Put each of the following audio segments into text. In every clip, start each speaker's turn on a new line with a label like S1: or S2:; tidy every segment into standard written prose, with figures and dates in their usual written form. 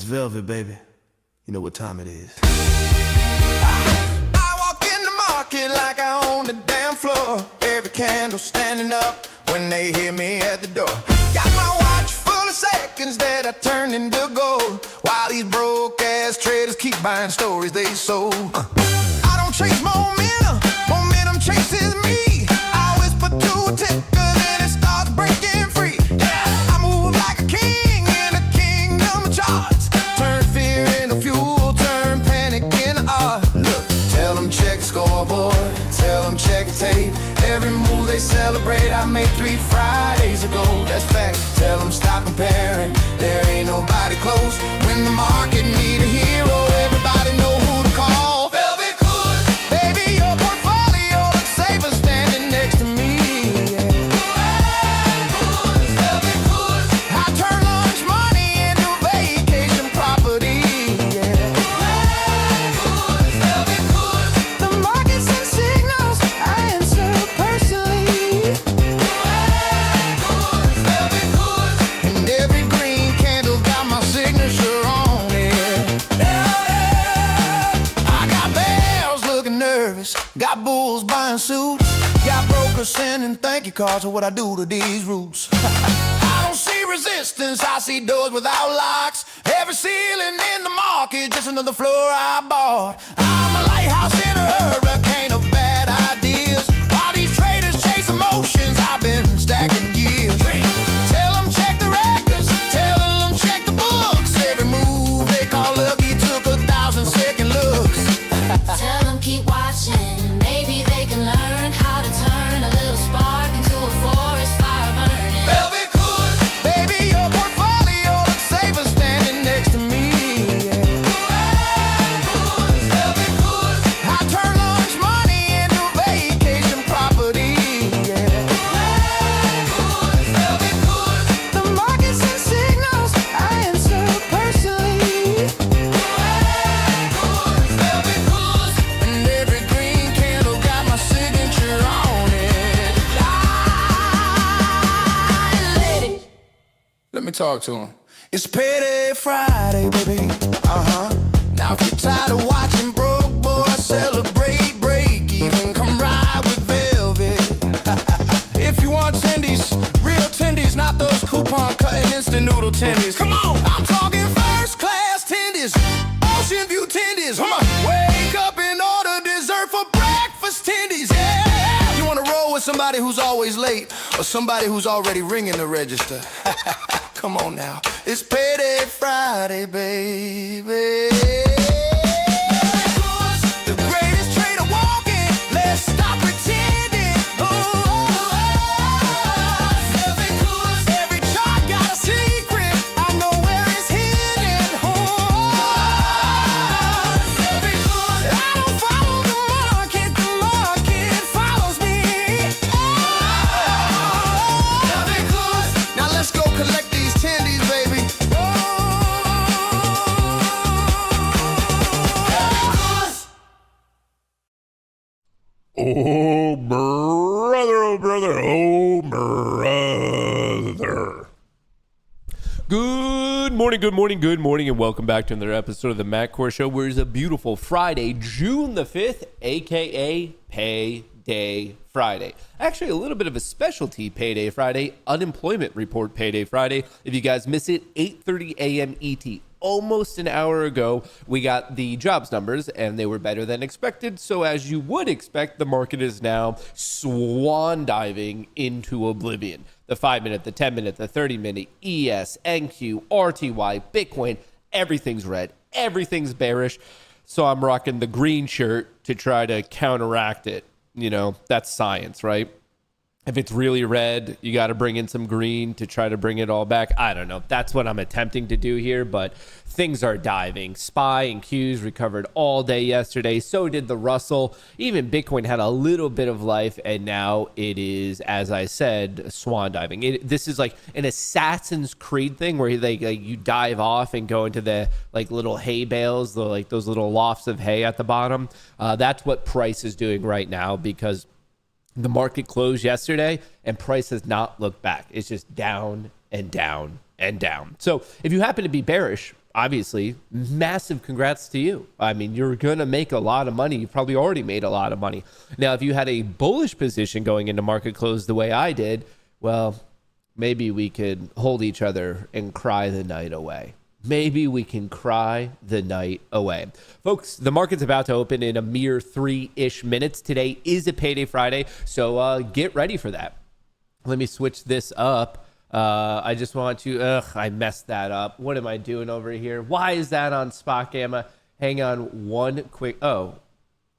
S1: Velvet, baby. You know what time it is.
S2: I walk in the market like I own the damn floor. Every candle standing up when they hear me at the door. Got my watch full of seconds that I turn into gold, while these broke ass traders keep buying stories they sold. I don't chase momentum, momentum chases me. I whisper to a ticker, then it starts breaking free. I move like a king in a kingdom of charts. Turn fear into fuel, turn panic into art. Look, tell them check scoreboard, tell them check tape. Every move they celebrate, I made 3 Fridays ago. That's fact. Tell them stop comparing, there ain't nobody close. When the market need a hero, everybody know who to call. Velvet Kohrs, baby, your portfolio looks safer standing next to me. Velvet Kohrs, I turn lunch money into vacation property. Velvet Kohrs, the market sends signals, I answer personally. Velvet Kohrs, and every green candle got my signature on it. I got bears looking nervous, got bulls buying suits, got brokers sending thank you cards for what I do to these roots. I don't see resistance, I see doors without locks. Every ceiling in the market, just another floor I bought. I'm a lighthouse in a hurricane of bad ideas. While these traders chase emotions, I've been stacking years. Tell them check the records, tell them check the books. Every move they call lucky took 1,000 second looks.
S3: Tell them keep watching, maybe they can learn how to turn a little spark into a forest fire burning.
S2: Velvet Kohrs, baby, your portfolio looks safer standing next to me. Velvet Kohrs, I turn lunch money into vacation property. Velvet Kohrs, the market sends signals, I answer personally. Velvet Kohrs, and every green candle got my signature on it. Let me talk to him. It's Payday Friday, baby. Now if you're tired of watching broke boys celebrate, break even, come ride with Velvet. If you want tendies, real tendies, not those coupon cutting instant noodle tendies. Come on, I'm talking first class tendies, ocean view tendies. Wake up and order dessert for breakfast tendies. Yeah, you wanna roll with somebody who's always late, or somebody who's already ringing the register. Come on now, it's Payday Friday, baby. The greatest trader walking, let's stop pretending. Velvet Kohrs, every chart got a secret, I know where it's hidden. Velvet Kohrs, I don't follow the market follows me. Velvet Kohrs, now let's go collect these tendies, baby.
S4: Oh, brother, oh, brother, oh, brother. Good morning, and welcome back to another episode of the Matt Kohrs Show, where it's a beautiful Friday, June the 5th, a.k.a. Payday Friday. Actually, a little bit of a specialty Payday Friday, unemployment report Payday Friday. If you guys miss it, 8:30 a.m. ET. Almost an hour ago, we got the jobs numbers, and they were better than expected. So as you would expect, the market is now swan diving into oblivion. The 5-minute, the 10-minute, the 30-minute, ES, NQ, RTY, Bitcoin, everything's red, everything's bearish. So I'm rocking the green shirt to try to counteract it. You know, that's science, right? If it's really red, you got to bring in some green to try to bring it all back. I don't know. That's what I'm attempting to do here, but things are diving. SPY and Qs recovered all day yesterday. So did the Russell. Even Bitcoin had a little bit of life, and now it is, as I said, swan diving. This is like an Assassin's Creed thing where you dive off and go into the little hay bales, those little lofts of hay at the bottom. That's what price is doing right now, because the market closed yesterday and price has not looked back. It's just down and down and down. So if you happen to be bearish, obviously, massive congrats to you. I mean, you're going to make a lot of money. You've probably already made a lot of money. Now, if you had a bullish position going into market close the way I did, well, maybe we could hold each other and cry the night away. Maybe we can cry the night away. Folks, the market's about to open in a mere 3-ish minutes. Today is a payday Friday, so get ready for that. Let me switch this up. I just want to, I messed that up. What am I doing over here? Why is that on Spot Gamma? Hang on one quick,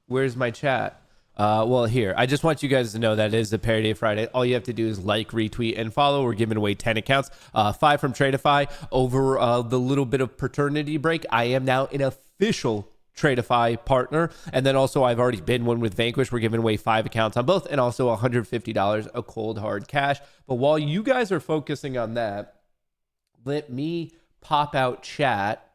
S4: where's my chat? Well, here, I just want you guys to know that it is a Payday Friday. All you have to do is like, retweet, and follow. We're giving away 10 accounts, 5 from Tradeify. Over the little bit of paternity break, I am now an official Tradeify partner. And then also, I've already been one with Vanquish. We're giving away 5 accounts on both, and also $150 of cold hard cash. But while you guys are focusing on that, let me pop out chat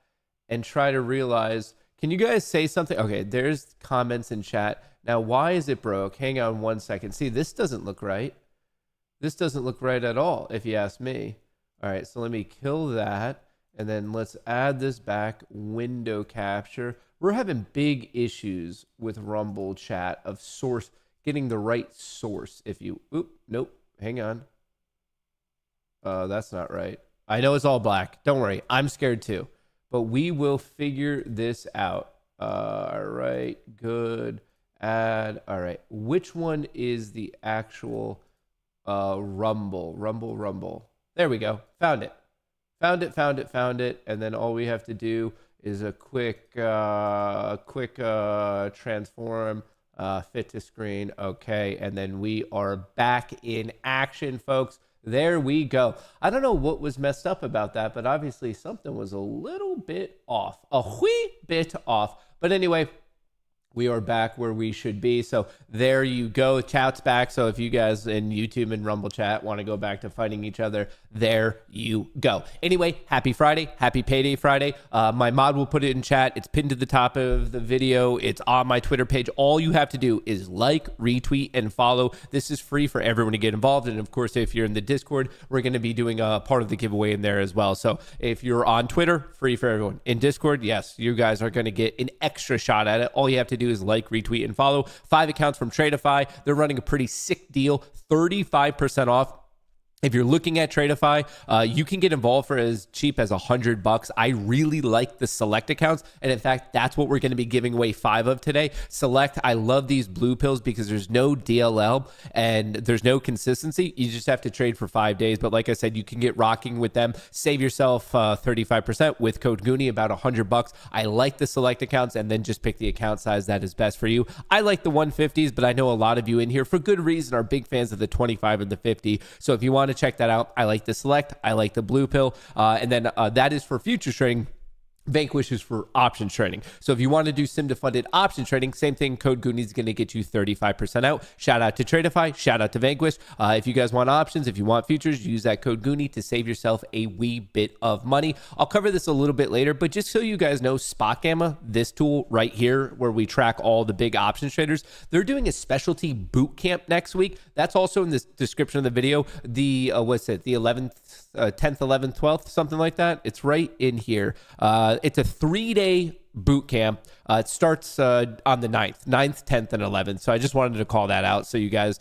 S4: and try to realize, can you guys say something? Okay, there's comments in chat. Now, why is it broke? Hang on one second. See, this doesn't look right. This doesn't look right at all, if you ask me. All right, so let me kill that. And then let's add this back. Window capture. We're having big issues with Rumble chat of source, getting the right source. If you, nope, hang on. That's not right. I know it's all black. Don't worry. I'm scared too. But we will figure this out. All right, good. Add. All right. Which one is the actual Rumble? There we go. Found it. Found it. And then all we have to do is a quick transform, fit to screen. Okay. And then we are back in action, folks. There we go. I don't know what was messed up about that, but obviously something was a little bit off, a wee bit off. But anyway, we are back where we should be. So there you go. Chat's back. So if you guys in YouTube and Rumble chat want to go back to fighting each other, there you go. Anyway, happy Friday. Happy Payday Friday. My mod will put it in chat. It's pinned to the top of the video. It's on my Twitter page. All you have to do is like, retweet, and follow. This is free for everyone to get involved. And of course, if you're in the Discord, we're going to be doing a part of the giveaway in there as well. So if you're on Twitter, free for everyone. In Discord, yes, you guys are going to get an extra shot at it. All you have to do is like, retweet, and follow. 5 accounts from Tradeify. They're running a pretty sick deal, 35% off. If you're looking at Tradeify, you can get involved for as cheap as $100. I really like the select accounts. And in fact, that's what we're going to be giving away 5 of today. Select, I love these blue pills because there's no DLL and there's no consistency. You just have to trade for 5 days. But like I said, you can get rocking with them. Save yourself 35% with code Goonie, about $100. I like the select accounts, and then just pick the account size that is best for you. I like the 150s, but I know a lot of you in here, for good reason, are big fans of the 25 and the 50. So if you want to check that out, I like the select, I like the blue pill, and then that is for futures trading. Vanquish is for options trading. So if you want to do sim to funded option trading, same thing. Code Goonie is going to get you 35% out. Shout out to Tradeify. Shout out to Vanquish. If you guys want options, if you want futures, use that code Goonie to save yourself a wee bit of money. I'll cover this a little bit later, but just so you guys know, Spot Gamma, this tool right here where we track all the big options traders, they're doing a specialty boot camp next week. That's also in the description of the video. The what's it? The 11th, 10th, 11th, 12th, something like that. It's right in here. It's a 3-day boot camp. It starts on the 9th, 10th, and 11th. So I just wanted to call that out. So you guys,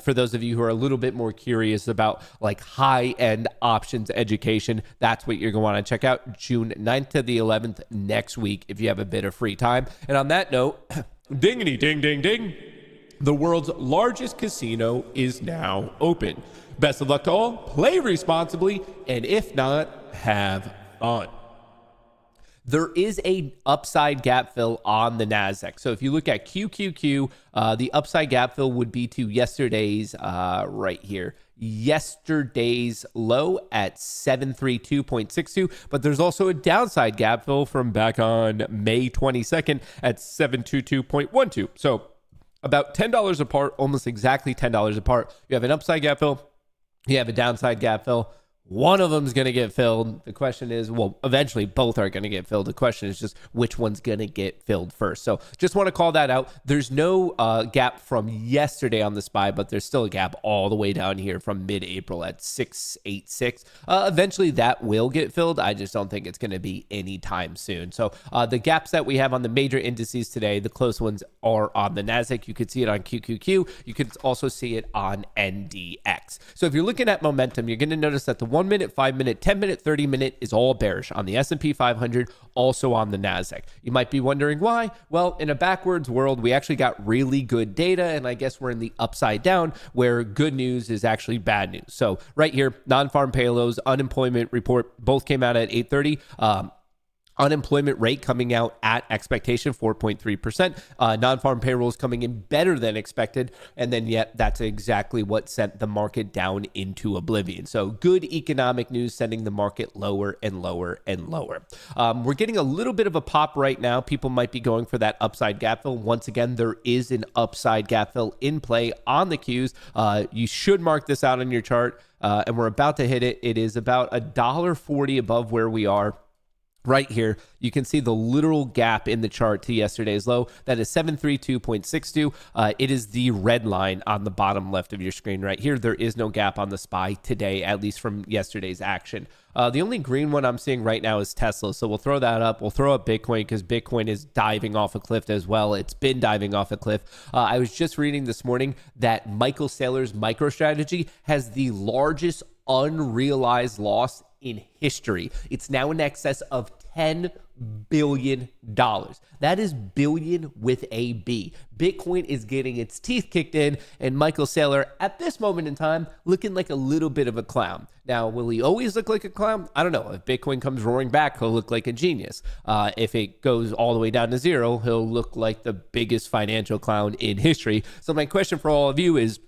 S4: for those of you who are a little bit more curious about like high-end options education, that's what you're going to want to check out. June 9th to the 11th next week if you have a bit of free time. And on that note, dingity ding, ding, ding. The world's largest casino is now open. Best of luck to all. Play responsibly. And if not, have fun. There is a upside gap fill on the NASDAQ. So if you look at QQQ, the upside gap fill would be to yesterday's right here. Yesterday's low at 732.62, but there's also a downside gap fill from back on May 22nd at 722.12. So about $10 apart, almost exactly $10 apart. You have an upside gap fill, you have a downside gap fill. One of them is going to get filled. The question is, well, eventually both are going to get filled. The question is just which one's going to get filled first. So just want to call that out. There's no gap from yesterday on the SPY, but there's still a gap all the way down here from mid-April at 686. Eventually that will get filled. I just don't think it's going to be anytime soon. So the gaps that we have on the major indices today, the close ones are on the NASDAQ. You could see it on QQQ. You could also see it on NDX. So if you're looking at momentum, you're going to notice that the 1 minute, 5 minute, 10 minute, 30 minute is all bearish on the S&P 500, also on the NASDAQ. You might be wondering why. Well, in a backwards world, we actually got really good data, and I guess we're in the upside down where good news is actually bad news. So right here, non-farm payrolls, unemployment report, both came out at 8:30. Unemployment rate coming out at expectation, 4.3%. Non-farm payrolls coming in better than expected. And then yet that's exactly what sent the market down into oblivion. So good economic news sending the market lower and lower and lower. We're getting a little bit of a pop right now. People might be going for that upside gap fill. Once again, there is an upside gap fill in play on the Qs. You should mark this out on your chart. And we're about to hit it. It is about $1.40 above where we are. Right here, you can see the literal gap in the chart to yesterday's low. That is 732.62. It is the red line on the bottom left of your screen right here. There is no gap on the SPY today, at least from yesterday's action. The only green one I'm seeing right now is Tesla. So we'll throw that up. We'll throw up Bitcoin because Bitcoin is diving off a cliff as well. It's been diving off a cliff. I was just reading this morning that Michael Saylor's MicroStrategy has the largest unrealized loss in history. It's now in excess of $10 billion. That is billion with a B. Bitcoin is getting its teeth kicked in, and Michael Saylor, at this moment in time, looking like a little bit of a clown. Now, will he always look like a clown? I don't know. If Bitcoin comes roaring back, he'll look like a genius. If it goes all the way down to zero, he'll look like the biggest financial clown in history. So my question for all of you is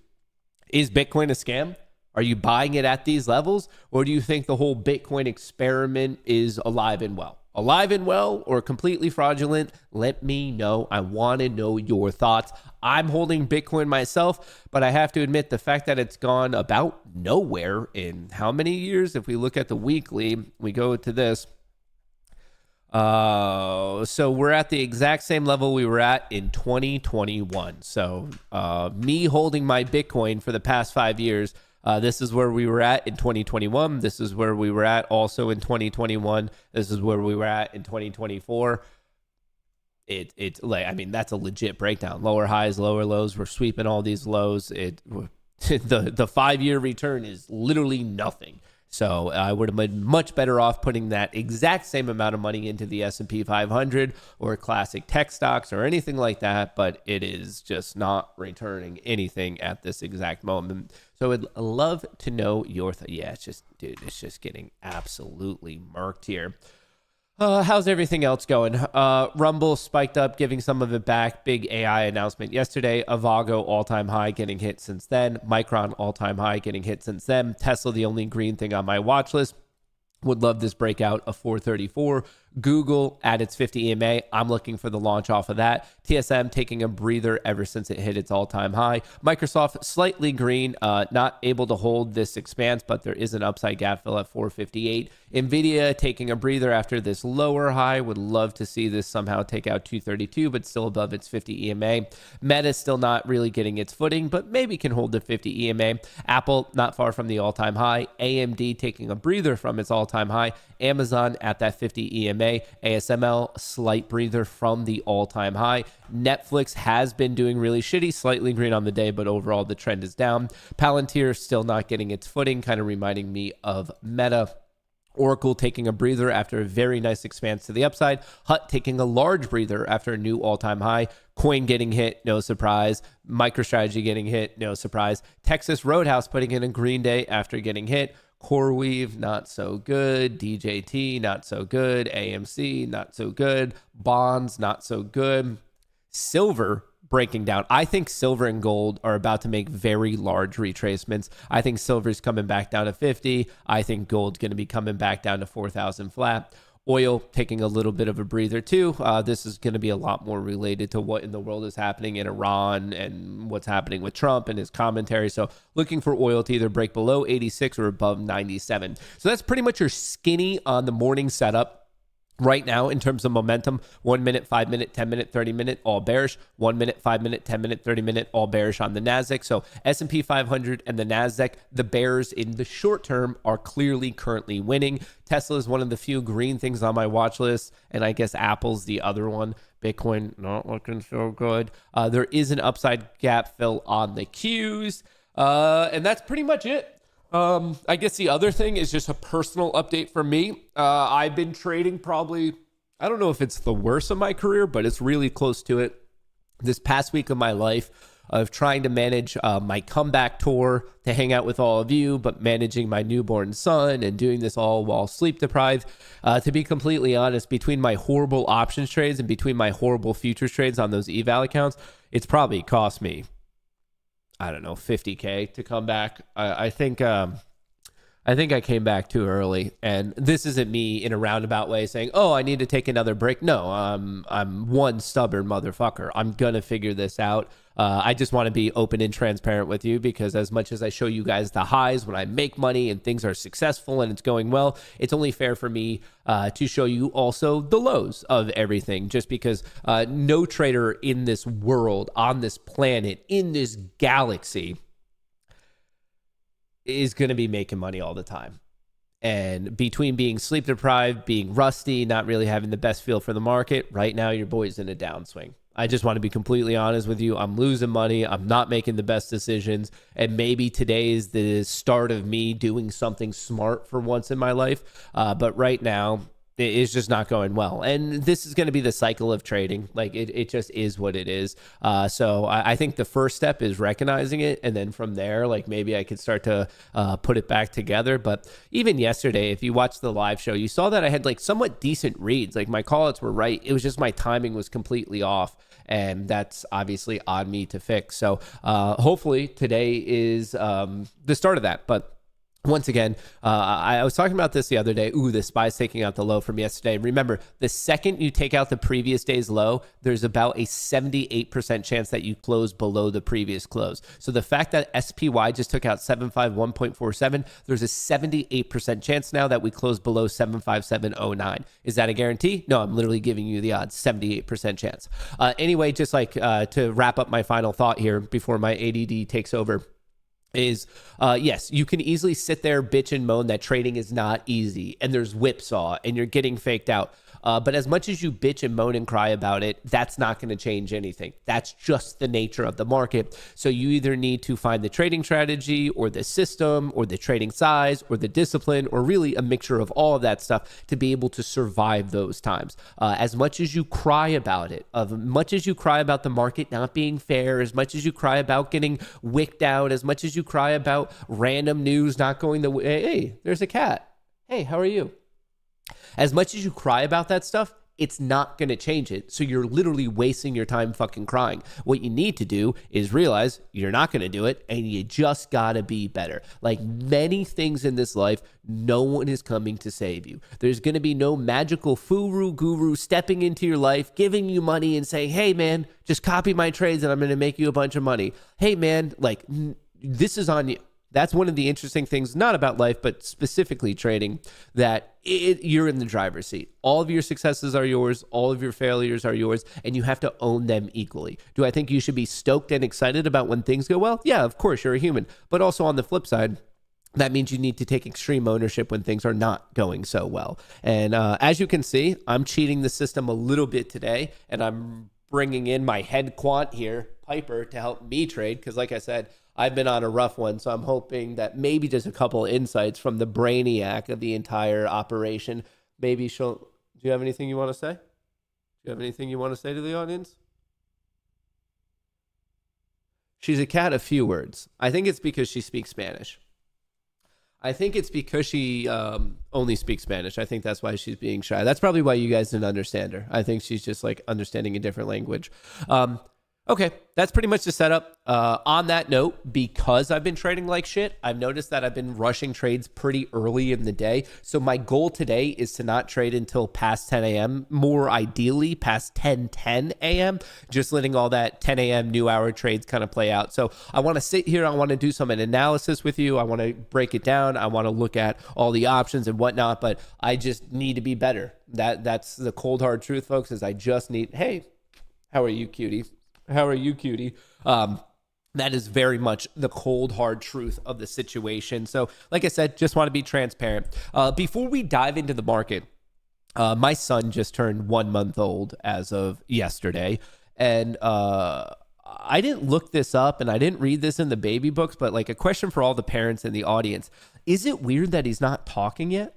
S4: Bitcoin a scam? Are you buying it at these levels, or do you think the whole Bitcoin experiment is alive and well? Alive and well or completely fraudulent? Let me know. I want to know your thoughts. I'm holding Bitcoin myself, but I have to admit the fact that it's gone about nowhere in how many years? If we look at the weekly, we go to this. So we're at the exact same level we were at in 2021. So me holding my Bitcoin for the past 5 years, this is where we were at in 2021. This is where we were at also in 2021. This is where we were at in 2024. It's like, I mean, that's a legit breakdown. Lower highs, lower lows. We're sweeping all these lows. The 5-year return is literally nothing. So I would have been much better off putting that exact same amount of money into the S&P 500 or classic tech stocks or anything like that, but it is just not returning anything at this exact moment. So I'd love to know your yeah, it's just, dude, it's just getting absolutely murked here. How's everything else going? Rumble spiked up, giving some of it back. Big AI announcement yesterday. Avago all-time high getting hit since then. Micron all-time high getting hit since then. Tesla, the only green thing on my watch list. Would love this breakout of 434. Google at its 50 EMA. I'm looking for the launch off of that. TSM taking a breather ever since it hit its all-time high. Microsoft slightly green, not able to hold this expanse, but there is an upside gap fill at 458. Nvidia taking a breather after this lower high. Would love to see this somehow take out 232, but still above its 50 EMA. Meta still not really getting its footing, but maybe can hold the 50 EMA. Apple not far from the all-time high. AMD taking a breather from its all-time high. Amazon at that 50 EMA. ASML, slight breather from the all-time high. Netflix has been doing really shitty, slightly green on the day, but overall the trend is down. Palantir still not getting its footing, kind of reminding me of Meta. Oracle taking a breather after a very nice expanse to the upside. Hut taking a large breather after a new all-time high. Coin getting hit, no surprise. MicroStrategy getting hit, no surprise. Texas Roadhouse putting in a green day after getting hit. CoreWeave, not so good. DJT, not so good. AMC, not so good. Bonds, not so good. Silver breaking down. I think silver and gold are about to make very large retracements. I think silver's coming back down to 50. I think gold's going to be coming back down to 4,000 flat. Oil taking a little bit of a breather too. This is going to be a lot more related to what in the world is happening in Iran and what's happening with Trump and his commentary. So looking for oil to either break below 86 or above 97. So that's pretty much your skinny on the morning setup. Right now, in terms of momentum, 1 minute, 5 minute, 10 minute, 30 minute, all bearish. 1 minute, 5 minute, 10 minute, 30 minute, all bearish on the NASDAQ. So S&P 500 and the NASDAQ, the bears in the short term are clearly currently winning. Tesla is one of the few green things on my watch list, and I guess Apple's the other one. Bitcoin not looking so good. There is an upside gap fill on the Qs, and that's pretty much it. I guess the other thing is just a personal update for me. I've been trading probably, I don't know if it's the worst of my career, but it's really close to it. This past week of my life of trying to manage my comeback tour to hang out with all of you, but managing my newborn son and doing this all while sleep deprived. To be completely honest, between my horrible options trades and between my horrible futures trades on those eval accounts, it's probably cost me, I don't know, 50K to come back. I think I came back too early, and this isn't me in a roundabout way saying, "Oh, I need to take another break." No, I'm one stubborn motherfucker. I'm gonna figure this out. I just want to be open and transparent with you, because as much as I show you guys the highs when I make money and things are successful and it's going well, it's only fair for me to show you also the lows of everything, just because no trader in this world, on this planet, in this galaxy is going to be making money all the time. And between being sleep deprived, being rusty, not really having the best feel for the market, right now your boy's in a downswing. I just want to be completely honest with you. I'm losing money. I'm not making the best decisions. And maybe today is the start of me doing something smart for once in my life. But right now, it's just not going well. And this is going to be the cycle of trading. Like it just is what it is. So I think the first step is recognizing it. And then from there, like maybe I could start to put it back together. But even yesterday, if you watched the live show, you saw that I had like somewhat decent reads. Like my callouts were right. It was just my timing was completely off. And that's obviously on me to fix. So hopefully today is the start of that. But once again, I was talking about this the other day. Ooh, the SPY's taking out the low from yesterday. Remember, the second you take out the previous day's low, there's about a 78% chance that you close below the previous close. So the fact that SPY just took out 751.47, there's a 78% chance now that we close below 757.09. Is that a guarantee? No, I'm literally giving you the odds, 78% chance. Anyway, just like to wrap up my final thought here before my ADD takes over, is yes, you can easily sit there, bitch and moan that trading is not easy and there's whipsaw and you're getting faked out. But as much as you bitch and moan and cry about it, that's not going to change anything. That's just the nature of the market. So you either need to find the trading strategy or the system or the trading size or the discipline, or really a mixture of all of that stuff to be able to survive those times. As much as you cry about it, as much as you cry about the market not being fair, as much as you cry about getting wicked out, as much as you cry about random news not going the way, hey, there's a cat. Hey, how are you? As much as you cry about that stuff, it's not going to change it. So you're literally wasting your time fucking crying. What you need to do is realize you're not going to do it, and you just got to be better. Like many things in this life, no one is coming to save you. There's going to be no magical guru stepping into your life, giving you money and saying, hey man, just copy my trades and I'm going to make you a bunch of money. Hey man, like this is on you. That's one of the interesting things, not about life, but specifically trading, that you're in the driver's seat. All of your successes are yours. All of your failures are yours, and you have to own them equally. Do I think you should be stoked and excited about when things go well? Yeah, of course, you're a human. But also on the flip side, that means you need to take extreme ownership when things are not going so well. And as you can see, I'm cheating the system a little bit today, and I'm bringing in my head quant here, Piper, to help me trade, because like I said, I've been on a rough one, so I'm hoping that maybe just a couple insights from the brainiac of the entire operation. Maybe she'll... Do you have anything you want to say? Do you have anything you want to say to the audience? She's a cat of few words. I think it's because she speaks Spanish. I think it's because she only speaks Spanish. I think that's why she's being shy. That's probably why you guys didn't understand her. I think she's just like understanding a different language. Okay, that's pretty much the setup. On that note, because I've been trading like shit, I've noticed that I've been rushing trades pretty early in the day. So my goal today is to not trade until past 10 a.m., more ideally past 10 a.m., just letting all that 10 a.m. new hour trades kind of play out. So I want to sit here. I want to do some analysis with you. I want to break it down. I want to look at all the options and whatnot, but I just need to be better. That's the cold, hard truth, folks, is I just need, hey, how are you, cutie? How are you, cutie? That is very much the cold, hard truth of the situation. So, like I said, just want to be transparent. Before we dive into the market, my son just turned 1 month old as of yesterday. And I didn't look this up and I didn't read this in the baby books, but like a question for all the parents in the audience. Is it weird that he's not talking yet?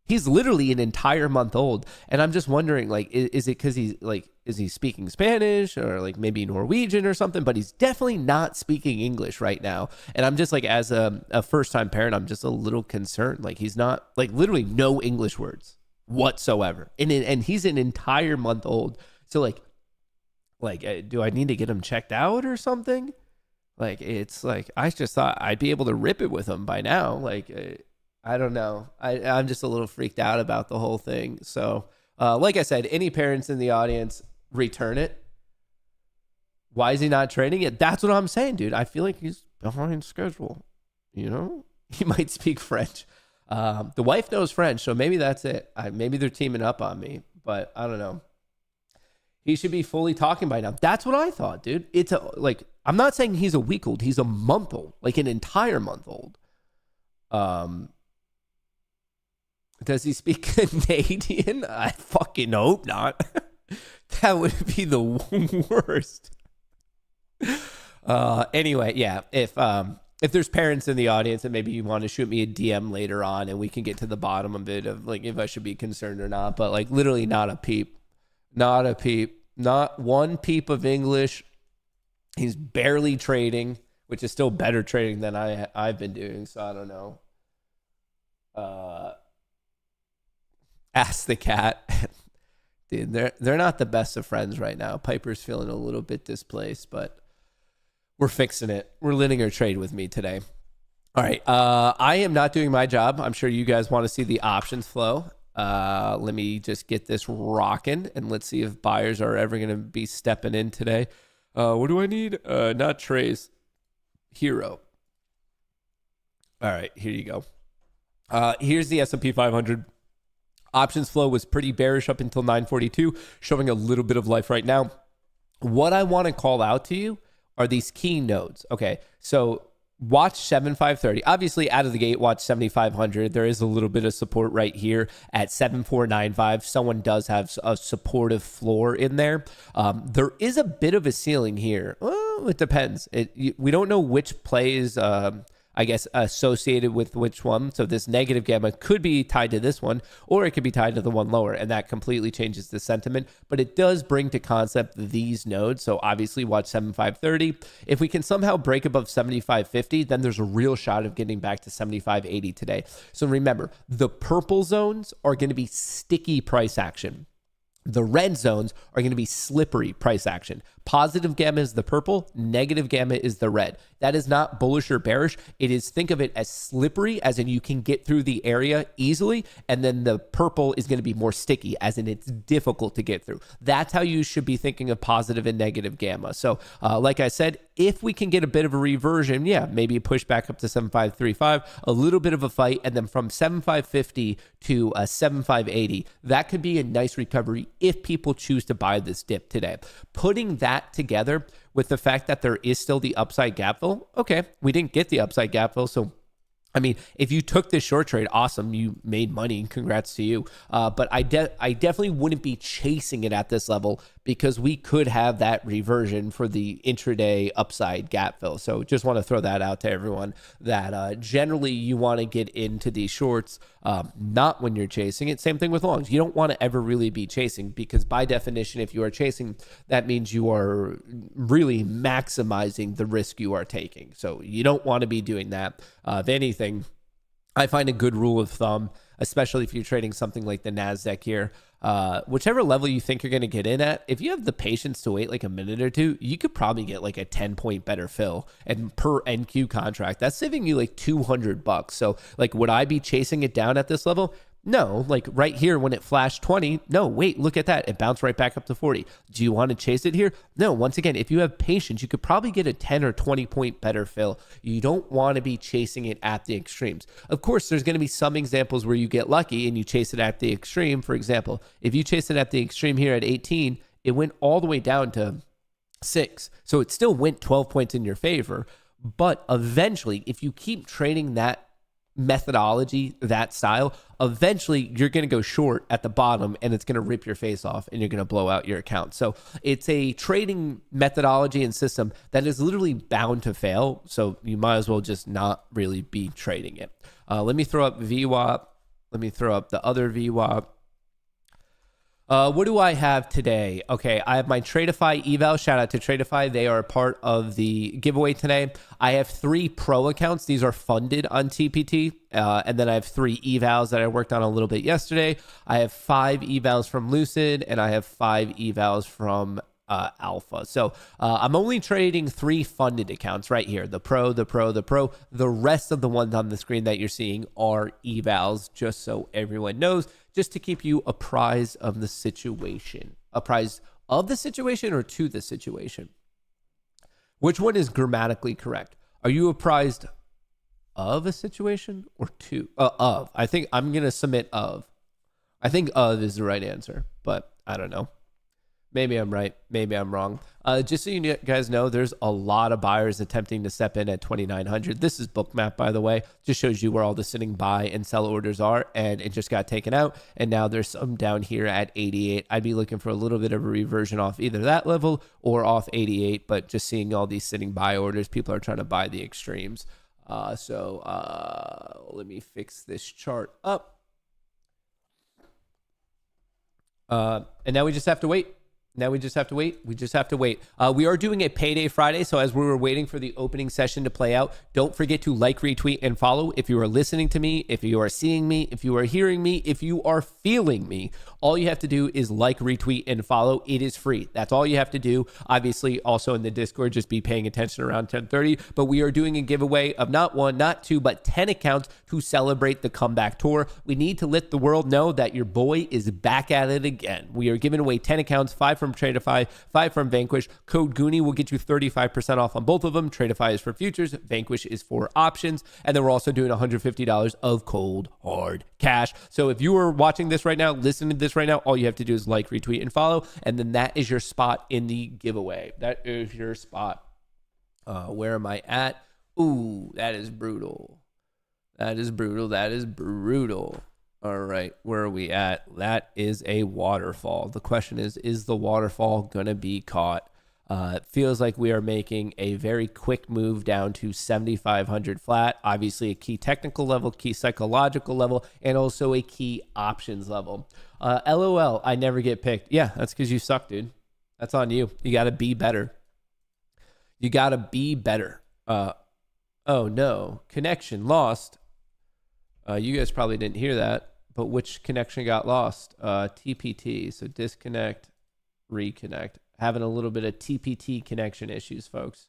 S4: He's literally an entire month old. And I'm just wondering, like, is it because he's like, is he speaking Spanish or like maybe Norwegian or something? But he's definitely not speaking English right now. And I'm just like, as a first-time parent, I'm just a little concerned. Like, he's not, like, literally no English words whatsoever. And he's an entire month old. So like, do I need to get him checked out or something? Like, it's like, I just thought I'd be able to rip it with him by now. Like, I don't know. I'm just a little freaked out about the whole thing. So, like I said, any parents in the audience, return it. Why is he not trading it? That's what I'm saying, dude. I feel like he's behind schedule. You know, he might speak French. The wife knows French, so maybe that's it. Maybe they're teaming up on me, but I don't know. He should be fully talking by now. That's what I thought, dude. It's I'm not saying he's a week old. He's a month old, like an entire month old. Does he speak Canadian? I fucking hope not. That would be the worst. Anyway, yeah. If there's parents in the audience and maybe you want to shoot me a DM later on and we can get to the bottom of it of like if I should be concerned or not, but like literally not a peep. Not a peep. Not one peep of English. He's barely trading, which is still better trading than I've been doing, so I don't know. Ask the cat. Dude, they're not the best of friends right now. Piper's feeling a little bit displaced, but we're fixing it. We're letting her trade with me today. All right. I am not doing my job. I'm sure you guys want to see the options flow. Let me just get this rocking, and let's see if buyers are ever going to be stepping in today. What do I need? Not trays. Hero. All right. Here you go. Here's the S&P 500. Options flow was pretty bearish up until 942, showing a little bit of life right now. What I want to call out to you are these key nodes. Okay, so watch 7530. Obviously, out of the gate, watch 7500. There is a little bit of support right here at 7495. Someone does have a supportive floor in there. There is a bit of a ceiling here. Well, it depends. We don't know which plays I guess, associated with which one. So this negative gamma could be tied to this one, or it could be tied to the one lower, and that completely changes the sentiment. But it does bring to concept these nodes. So obviously watch 7530. If we can somehow break above 7550, then there's a real shot of getting back to 7580 today. So remember, the purple zones are going to be sticky price action. The red zones are going to be slippery price action. Positive gamma is the purple, negative gamma is the red. That is not bullish or bearish. It is, think of it as slippery, as in you can get through the area easily, and then the purple is going to be more sticky, as in it's difficult to get through. That's how you should be thinking of positive and negative gamma. So like I said, if we can get a bit of a reversion, yeah, maybe push back up to 7535, a little bit of a fight, and then from 7550 to 7580, that could be a nice recovery if people choose to buy this dip today. Putting that together with the fact that there is still the upside gap fill, okay, we didn't get the upside gap fill, so I mean, if you took this short trade, awesome, you made money, congrats to you. But I definitely wouldn't be chasing it at this level because we could have that reversion for the intraday upside gap fill. So just want to throw that out to everyone that generally you want to get into these shorts, not when you're chasing it. Same thing with longs. You don't want to ever really be chasing because by definition, if you are chasing, that means you are really maximizing the risk you are taking. So you don't want to be doing that. If anything, I find a good rule of thumb, especially if you're trading something like the NASDAQ here, whichever level you think you're going to get in at, if you have the patience to wait like a minute or two, you could probably get like a 10-point better fill. And per NQ contract, that's saving you like $200. So like, would I be chasing it down at this level? No, like right here when it flashed 20, no, wait, look at that. It bounced right back up to 40. Do you want to chase it here? No, once again, if you have patience, you could probably get a 10 or 20 point better fill. You don't want to be chasing it at the extremes. Of course, there's going to be some examples where you get lucky and you chase it at the extreme. For example, if you chase it at the extreme here at 18, it went all the way down to 6. So it still went 12 points in your favor. But eventually, if you keep trading that methodology, that style, eventually you're going to go short at the bottom and it's going to rip your face off and you're going to blow out your account. So it's a trading methodology and system that is literally bound to fail. So you might as well just not really be trading it. Let me throw up VWAP. Let me throw up the other VWAP. What do I have today? Okay, I have my Tradeify eval. Shout out to Tradeify. They are a part of the giveaway today. I have 3 pro accounts. These are funded on TPT. And then I have 3 evals that I worked on a little bit yesterday. I have 5 evals from Lucid and I have 5 evals from Alpha. So I'm only trading 3 funded accounts right here. The pro, the pro, the pro. The rest of the ones on the screen that you're seeing are evals, just so everyone knows, just to keep you apprised of the situation. Apprised of the situation or to the situation? Which one is grammatically correct? Are you apprised of a situation or to? Of. I think I'm going to submit of. I think of is the right answer, but I don't know. Maybe I'm right. Maybe I'm wrong. Just so you guys know, there's a lot of buyers attempting to step in at 2,900. This is Bookmap, by the way. Just shows you where all the sitting buy and sell orders are, and it just got taken out. And now there's some down here at 88. I'd be looking for a little bit of a reversion off either that level or off 88, but just seeing all these sitting buy orders, people are trying to buy the extremes. So let me fix this chart up. And now we just have to wait. We just have to wait. We are doing a Payday Friday. So as we were waiting for the opening session to play out, don't forget to like, retweet, and follow. If you are listening to me, if you are seeing me, if you are hearing me, if you are feeling me, all you have to do is like, retweet, and follow. It is free. That's all you have to do. Obviously, also in the Discord, just be paying attention around 10:30. But we are doing a giveaway of not 1, not 2, but 10 accounts to celebrate the comeback tour. We need to let the world know that your boy is back at it again. We are giving away 10 accounts, 5 from Tradeify, 5 from Vanquish. Code Goonie will get you 35% off on both of them. Tradeify is for futures, Vanquish is for options, and then we're also doing $150 of cold hard cash. So if you are watching this right now, listening to this right now, all you have to do is like, retweet, and follow, and then that is your spot in the giveaway. That is your spot. Where am I at? Ooh, that is brutal. That is brutal. All right, where are we at? That is a waterfall. The question is the waterfall going to be caught? It feels like we are making a very quick move down to 7,500 flat. Obviously, a key technical level, key psychological level, and also a key options level. LOL, I never get picked. Yeah, that's because you suck, dude. That's on you. You got to be better. Oh, no. Connection lost. You guys probably didn't hear that. But which connection got lost? TPT. So disconnect, reconnect. Having a little bit of TPT connection issues, folks.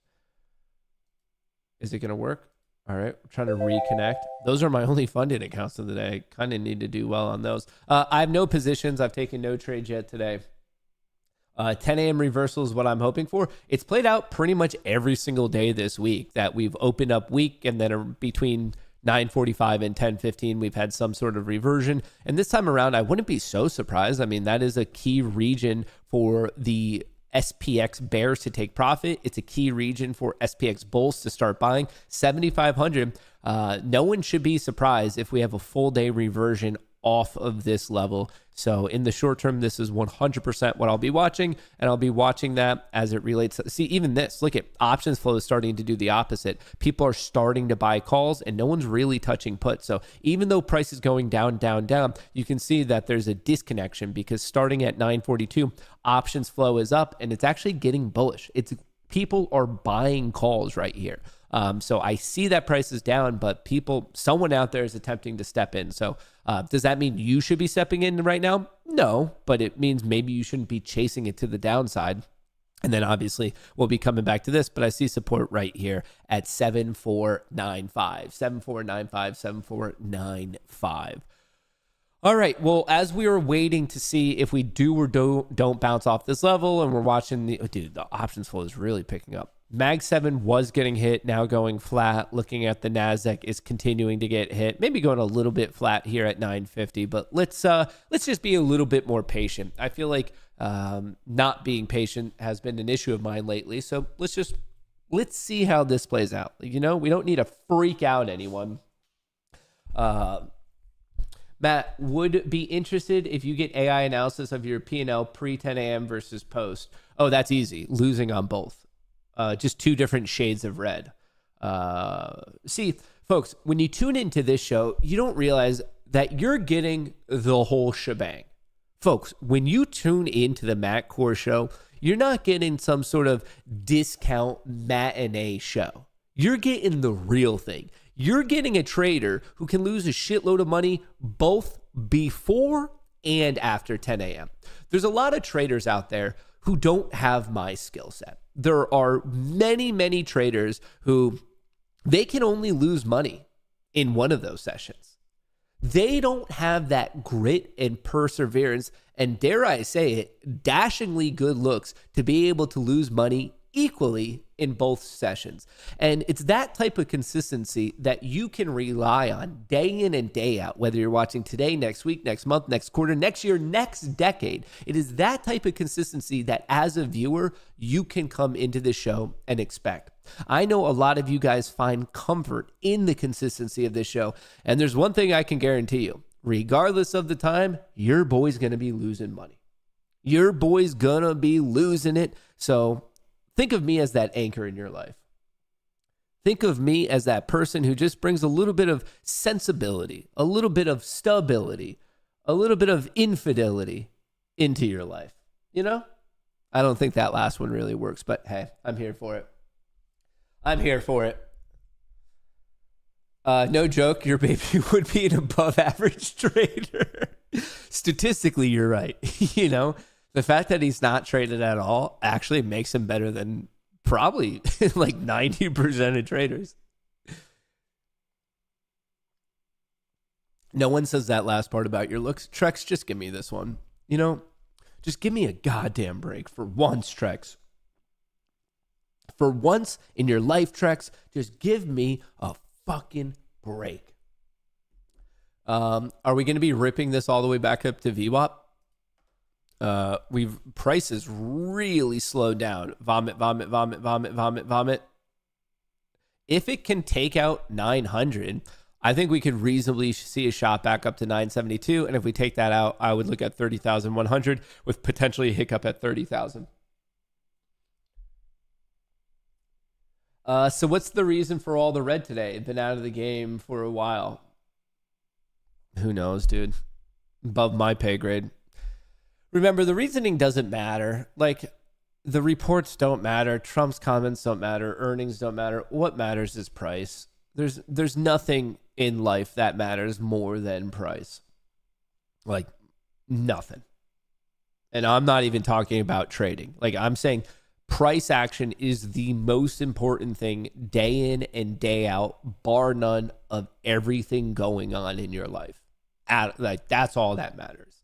S4: Is it going to work? All right. We're trying to reconnect. Those are my only funded accounts of the day. Kind of need to do well on those. I have no positions. I've taken no trades yet today. 10 a.m. reversal is what I'm hoping for. It's played out pretty much every single day this week that we've opened up week, and then between 9:45 and 10:15, we've had some sort of reversion. And this time around, I wouldn't be so surprised. I mean, that is a key region for the SPX bears to take profit. It's a key region for SPX bulls to start buying. 7,500. No one should be surprised if we have a full day reversion off of this level. So in the short term, this is 100% what I'll be watching, and I'll be watching that as it relates to, see, even this, look at options flow is starting to do the opposite. People are starting to buy calls and no one's really touching puts. So even though price is going down, you can see that there's a disconnection because starting at 942, options flow is up and it's actually getting bullish. People are buying calls right here. So I see that price is down, but someone out there is attempting to step in. So does that mean you should be stepping in right now? No, but it means maybe you shouldn't be chasing it to the downside. And then obviously we'll be coming back to this, but I see support right here at 7495, 7495, 7495. All right. Well, as we were waiting to see if we do or don't bounce off this level, and we're watching the options flow is really picking up. Mag 7 was getting hit, now going flat. Looking at the NASDAQ is continuing to get hit, maybe going a little bit flat here at 950, but let's just be a little bit more patient. I feel like not being patient has been an issue of mine lately. So let's see how this plays out. We don't need to freak out anyone. Matt, would be interested if you get AI analysis of your P&L pre 10 a.m. versus post. Oh, that's easy. Losing on both. Just two different shades of red. See, folks, when you tune into this show, you don't realize that you're getting the whole shebang. Folks, when you tune into the Matt Kohrs show, you're not getting some sort of discount matinee show. You're getting the real thing. You're getting a trader who can lose a shitload of money both before and after 10 a.m. There's a lot of traders out there who don't have my skill set. There are many, many traders who they can only lose money in one of those sessions. They don't have that grit and perseverance, and dare I say it, dashingly good looks to be able to lose money equally in both sessions. And it's that type of consistency that you can rely on day in and day out, whether you're watching today, next week, next month, next quarter, next year, next decade. It is that type of consistency that as a viewer, you can come into the show and expect. I know a lot of you guys find comfort in the consistency of this show. And there's one thing I can guarantee you, regardless of the time, your boy's going to be losing money. Your boy's going to be losing it. So think of me as that anchor in your life. Think of me as that person who just brings a little bit of sensibility, a little bit of stability, a little bit of infidelity into your life. I don't think that last one really works, but hey, I'm here for it. I'm here for it. No joke, your baby would be an above average trader. Statistically, you're right. The fact that he's not traded at all actually makes him better than probably like 90% of traders. No one says that last part about your looks. Trex, just give me this one. Just give me a goddamn break for once, Trex. For once in your life, Trex, just give me a fucking break. Are we going to be ripping this all the way back up to VWAP? Prices really slowed down. Vomit. If it can take out 900, I think we could reasonably see a shot back up to 972. And if we take that out, I would look at 30,100 with potentially a hiccup at 30,000. So what's the reason for all the red today? Been out of the game for a while. Who knows, dude? Above my pay grade. Remember, the reasoning doesn't matter. Like, the reports don't matter. Trump's comments don't matter. Earnings don't matter. What matters is price. There's nothing in life that matters more than price. Like, nothing. And I'm not even talking about trading. Like, I'm saying price action is the most important thing day in and day out, bar none of everything going on in your life. Like, that's all that matters.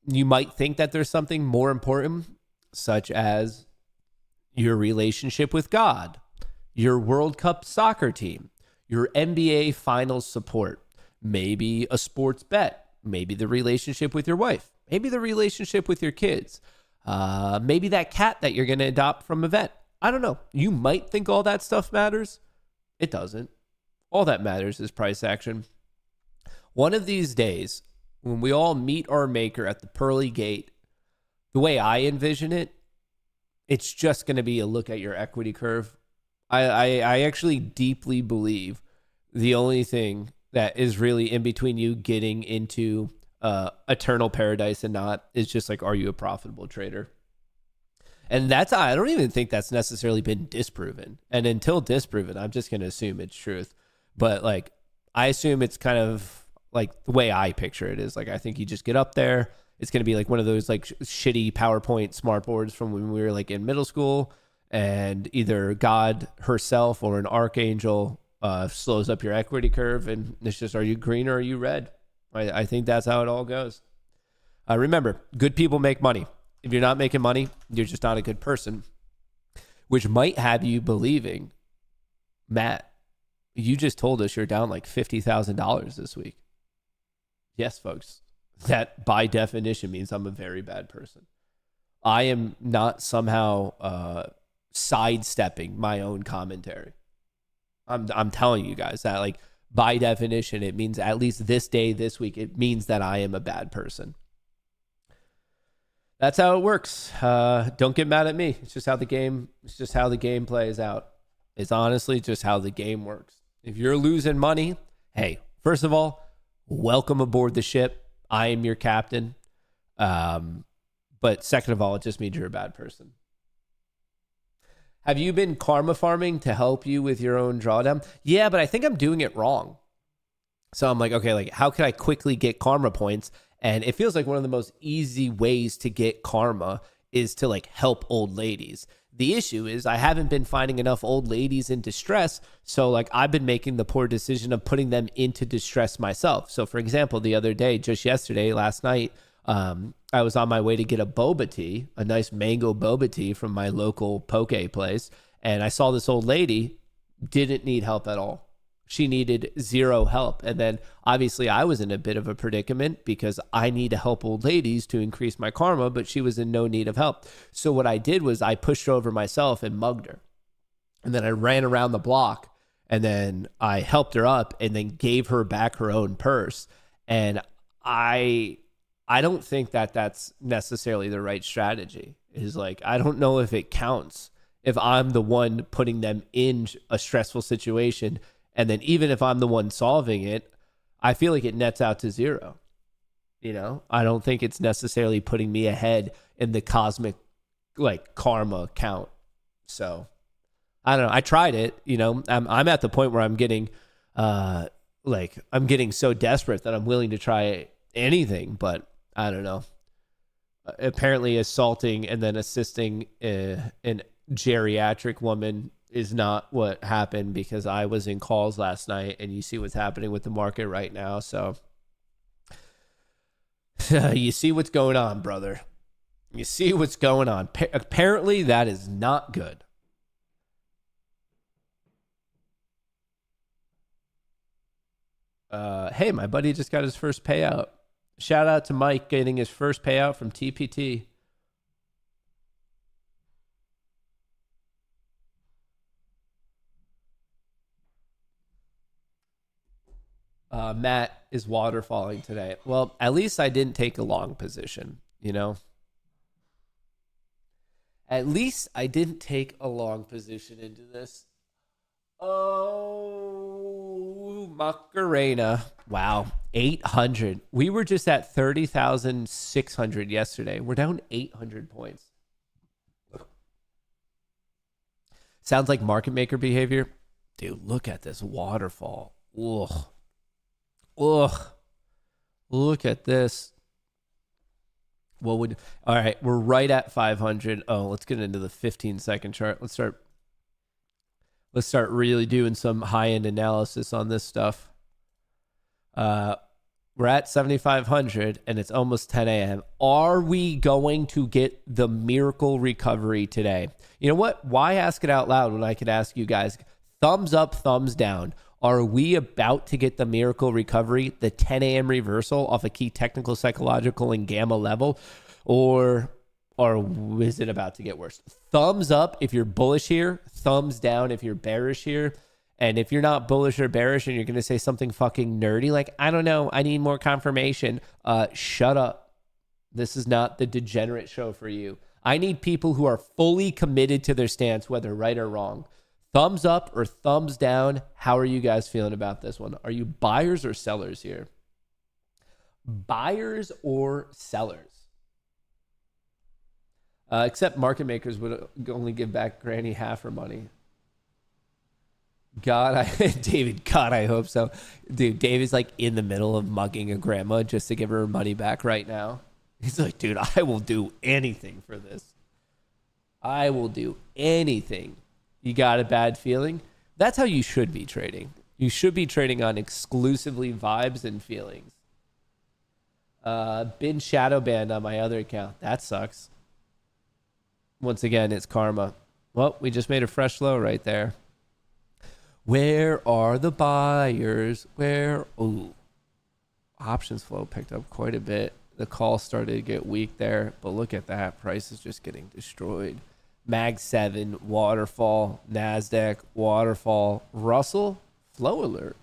S4: You might think that there's something more important, such as your relationship with God, your World Cup soccer team, your NBA finals support, maybe a sports bet, maybe the relationship with your wife, maybe the relationship with your kids, maybe that cat that you're going to adopt from a vet. I don't know. You might think all that stuff matters. It doesn't. All that matters is price action. One of these days, when we all meet our maker at the pearly gate, the way I envision it, it's just going to be a look at your equity curve. I actually deeply believe the only thing that is really in between you getting into eternal paradise and not is just like, are you a profitable trader? And I don't even think that's necessarily been disproven. And until disproven, I'm just going to assume it's truth. But like, I assume it's kind of like the way I picture it is like, I think you just get up there. It's going to be like one of those like shitty PowerPoint smart boards from when we were like in middle school, and either God herself or an archangel slows up your equity curve. And it's just, are you green or are you red? I think that's how it all goes. Remember, good people make money. If you're not making money, you're just not a good person, which might have you believing, Matt, you just told us you're down like $50,000 this week. Yes, folks, that by definition means I'm a very bad person. I am not somehow sidestepping my own commentary. I'm telling you guys that, like, by definition, it means at least this day, this week, it means that I am a bad person. That's how it works. Don't get mad at me. It's just how the game plays out. It's honestly just how the game works. If you're losing money, hey, first of all, welcome aboard the ship. I am your captain. But second of all, it just means you're a bad person. Have you been karma farming to help you with your own drawdown? Yeah, but I think I'm doing it wrong. So I'm like, okay, like how can I quickly get karma points? And it feels like one of the most easy ways to get karma is to like help old ladies. The issue is I haven't been finding enough old ladies in distress. So like I've been making the poor decision of putting them into distress myself. So for example, the other day, just yesterday, last night, I was on my way to get a boba tea, a nice mango boba tea from my local poke place. And I saw this old lady didn't need help at all. She needed zero help. And then obviously I was in a bit of a predicament because I need to help old ladies to increase my karma, but she was in no need of help. So what I did was I pushed her over myself and mugged her. And then I ran around the block and then I helped her up and then gave her back her own purse. And I don't think that that's necessarily the right strategy. Is like, I don't know if it counts if I'm the one putting them in a stressful situation. And then even if I'm the one solving it, I feel like it nets out to zero. You know, I don't think it's necessarily putting me ahead in the cosmic like karma count. So I don't know. I tried it. You know, I'm at the point where I'm getting I'm getting so desperate that I'm willing to try anything, but I don't know. Apparently assaulting and then assisting an geriatric woman is not what happened, because I was in calls last night and you see what's happening with the market right now. So you see what's going on, brother. You see what's going on. Apparently that is not good. Hey, my buddy just got his first payout. Shout out to Mike getting his first payout from TPT. Matt is waterfalling today. Well, at least I didn't take a long position, you know? At least I didn't take a long position into this. Oh, Macarena. Wow. 800. We were just at 30,600 yesterday. We're down 800 points. Sounds like market maker behavior. Dude, look at this waterfall. Ugh. Ugh. Look at this. All right, we're right at 500. Oh, let's get into the 15-second chart. Let's start really doing some high-end analysis on this stuff. We're at 7,500 and it's almost 10 a.m. Are we going to get the miracle recovery today? You know what? Why ask it out loud when I could ask you guys? Thumbs up, thumbs down. Are we about to get the miracle recovery, the 10 a.m. reversal off a key technical, psychological, and gamma level? Or is it about to get worse? Thumbs up if you're bullish here. Thumbs down if you're bearish here. And if you're not bullish or bearish and you're going to say something fucking nerdy, like, I don't know, I need more confirmation, shut up. This is not the degenerate show for you. I need people who are fully committed to their stance, whether right or wrong. Thumbs up or thumbs down. How are you guys feeling about this one? Are you buyers or sellers here? Buyers or sellers? Except market makers would only give back Granny half her money. David, God, I hope so. Dude, David's like in the middle of mugging a grandma just to give her money back right now. He's like, dude, I will do anything for this. I will do anything. You got a bad feeling? That's how you should be trading. You should be trading on exclusively vibes and feelings. Been shadow banned on my other account. That sucks. Once again, it's karma. Well, we just made a fresh low right there. Where are the buyers? Ooh. Options flow picked up quite a bit. The call started to get weak there, but look at that. Price is just getting destroyed. Mag 7, waterfall, NASDAQ, waterfall, Russell, flow alert.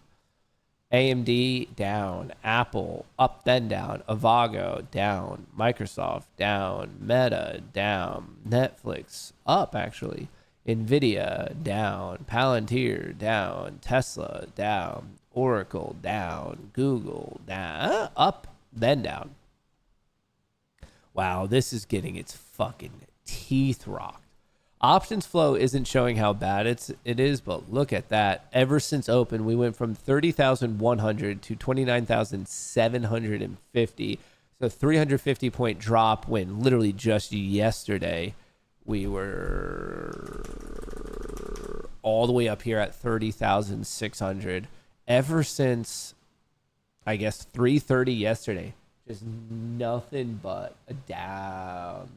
S4: AMD down, Apple up then down, Avago down, Microsoft down, Meta down, Netflix up actually, Nvidia down, Palantir down, Tesla down, Oracle down, Google down, up then down. Wow, this is getting its fucking teeth rocked. Options flow isn't showing how bad it is, but look at that. Ever since open, we went from 30,100 to 29,750. So 350 point drop when literally just yesterday we were all the way up here at 30,600. Ever since, I guess, 3:30 yesterday, just nothing but a down.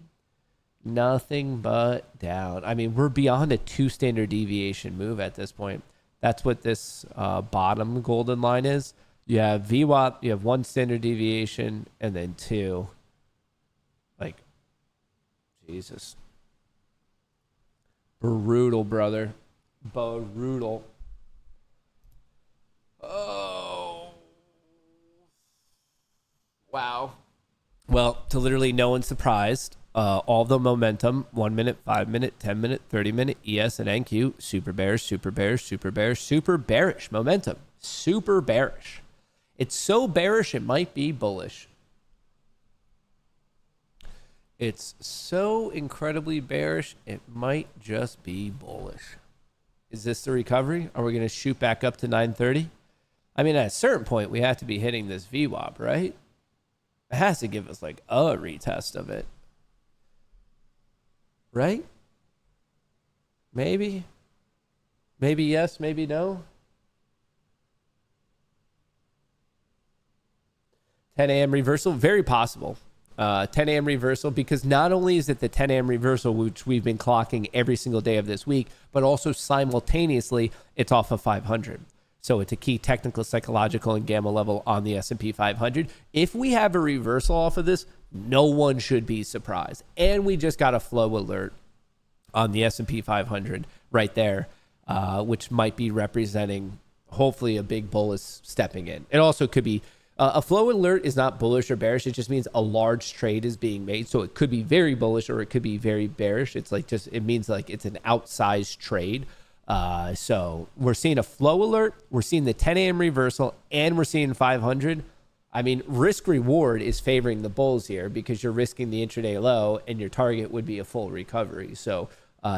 S4: Nothing but down. I mean, we're beyond a 2 standard deviation move at this point. That's what this bottom golden line is. You have VWAP, you have 1 standard deviation, and then 2. Like, Jesus. Brutal, brother. Brutal. Oh. Wow. Well, to literally no one's surprised, all the momentum, 1 minute, 5 minute, 10 minute, 30 minute, ES and NQ, super bearish, super bearish, super bearish, super bearish momentum, super bearish. It's so bearish, it might be bullish. It's so incredibly bearish, it might just be bullish. Is this the recovery? Are we going to shoot back up to 930? I mean, at a certain point, we have to be hitting this VWAP, right? It has to give us like a retest of it. Right? Maybe. Maybe yes, maybe no. 10 a.m. reversal, very possible. 10 a.m. reversal, because not only is it the 10 a.m. reversal, which we've been clocking every single day of this week, but also simultaneously, it's off of 500. So it's a key technical, psychological, and gamma level on the S&P 500. If we have a reversal off of this, no one should be surprised. And we just got a flow alert on the S&P 500 right there, which might be representing hopefully a big bullish stepping in. It also could be a flow alert is not bullish or bearish. It just means a large trade is being made. So it could be very bullish or it could be very bearish. It's like just, it means like it's an outsized trade. So we're seeing a flow alert. We're seeing the 10 a.m. reversal and we're seeing 500. I mean, risk reward is favoring the bulls here because you're risking the intraday low and your target would be a full recovery. So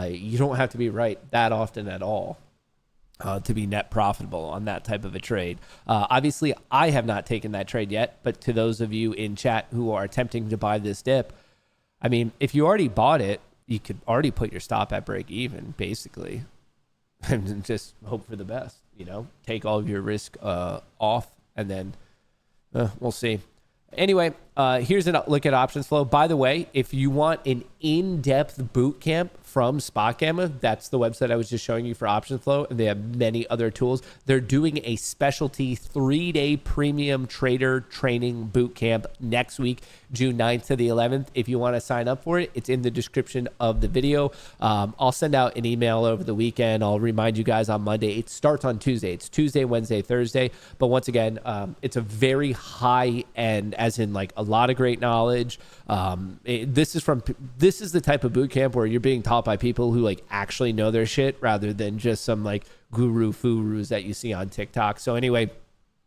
S4: you don't have to be right that often at all to be net profitable on that type of a trade. Obviously, I have not taken that trade yet, but to those of you in chat who are attempting to buy this dip, I mean, if you already bought it, you could already put your stop at break even, basically, and just hope for the best, you know, take all of your risk off, and then we'll see. Anyway, here's a look at options flow. By the way, if you want an in-depth boot camp from Spot Gamma, that's the website I was just showing you for options flow, and they have many other tools. They're doing a specialty 3-day premium trader training boot camp next week, June 9th to the 11th. If you want to sign up for it, it's in the description of the video. I'll send out an email over the weekend. I'll remind you guys on Monday. It starts on Tuesday. It's Tuesday, Wednesday, Thursday. But once again, it's a very high end, as in like a lot of great knowledge. This is the type of boot camp where you're being taught by people who like actually know their shit rather than just some like guru furus that you see on TikTok. So anyway,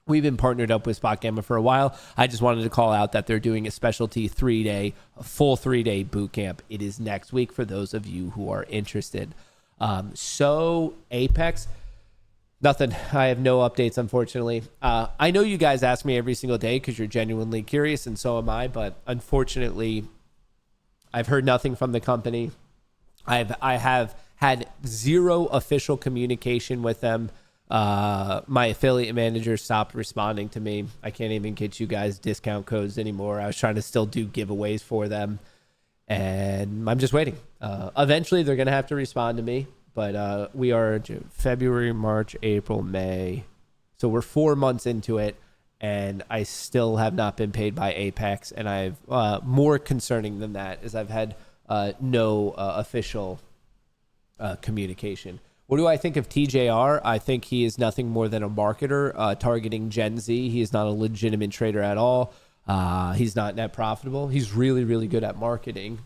S4: We've been partnered up with Spot Gamma for a while. I just wanted to call out that they're doing a specialty full 3-day boot camp. It is next week for those of you who are interested. So Apex, nothing. I have no updates, unfortunately. I know you guys ask me every single day because you're genuinely curious, and so am I. But unfortunately, I've heard nothing from the company. I have had zero official communication with them. My affiliate manager stopped responding to me. I can't even get you guys discount codes anymore. I was trying to still do giveaways for them, and I'm just waiting. Eventually they're going to have to respond to me, but we are February, March, April, May. So we're 4 months into it, and I still have not been paid by Apex. And I've more concerning than that is I've had no official communication. What do I think of TJR? I think he is nothing more than a marketer targeting Gen Z. He is not a legitimate trader at all. He's not net profitable. He's really, really good at marketing,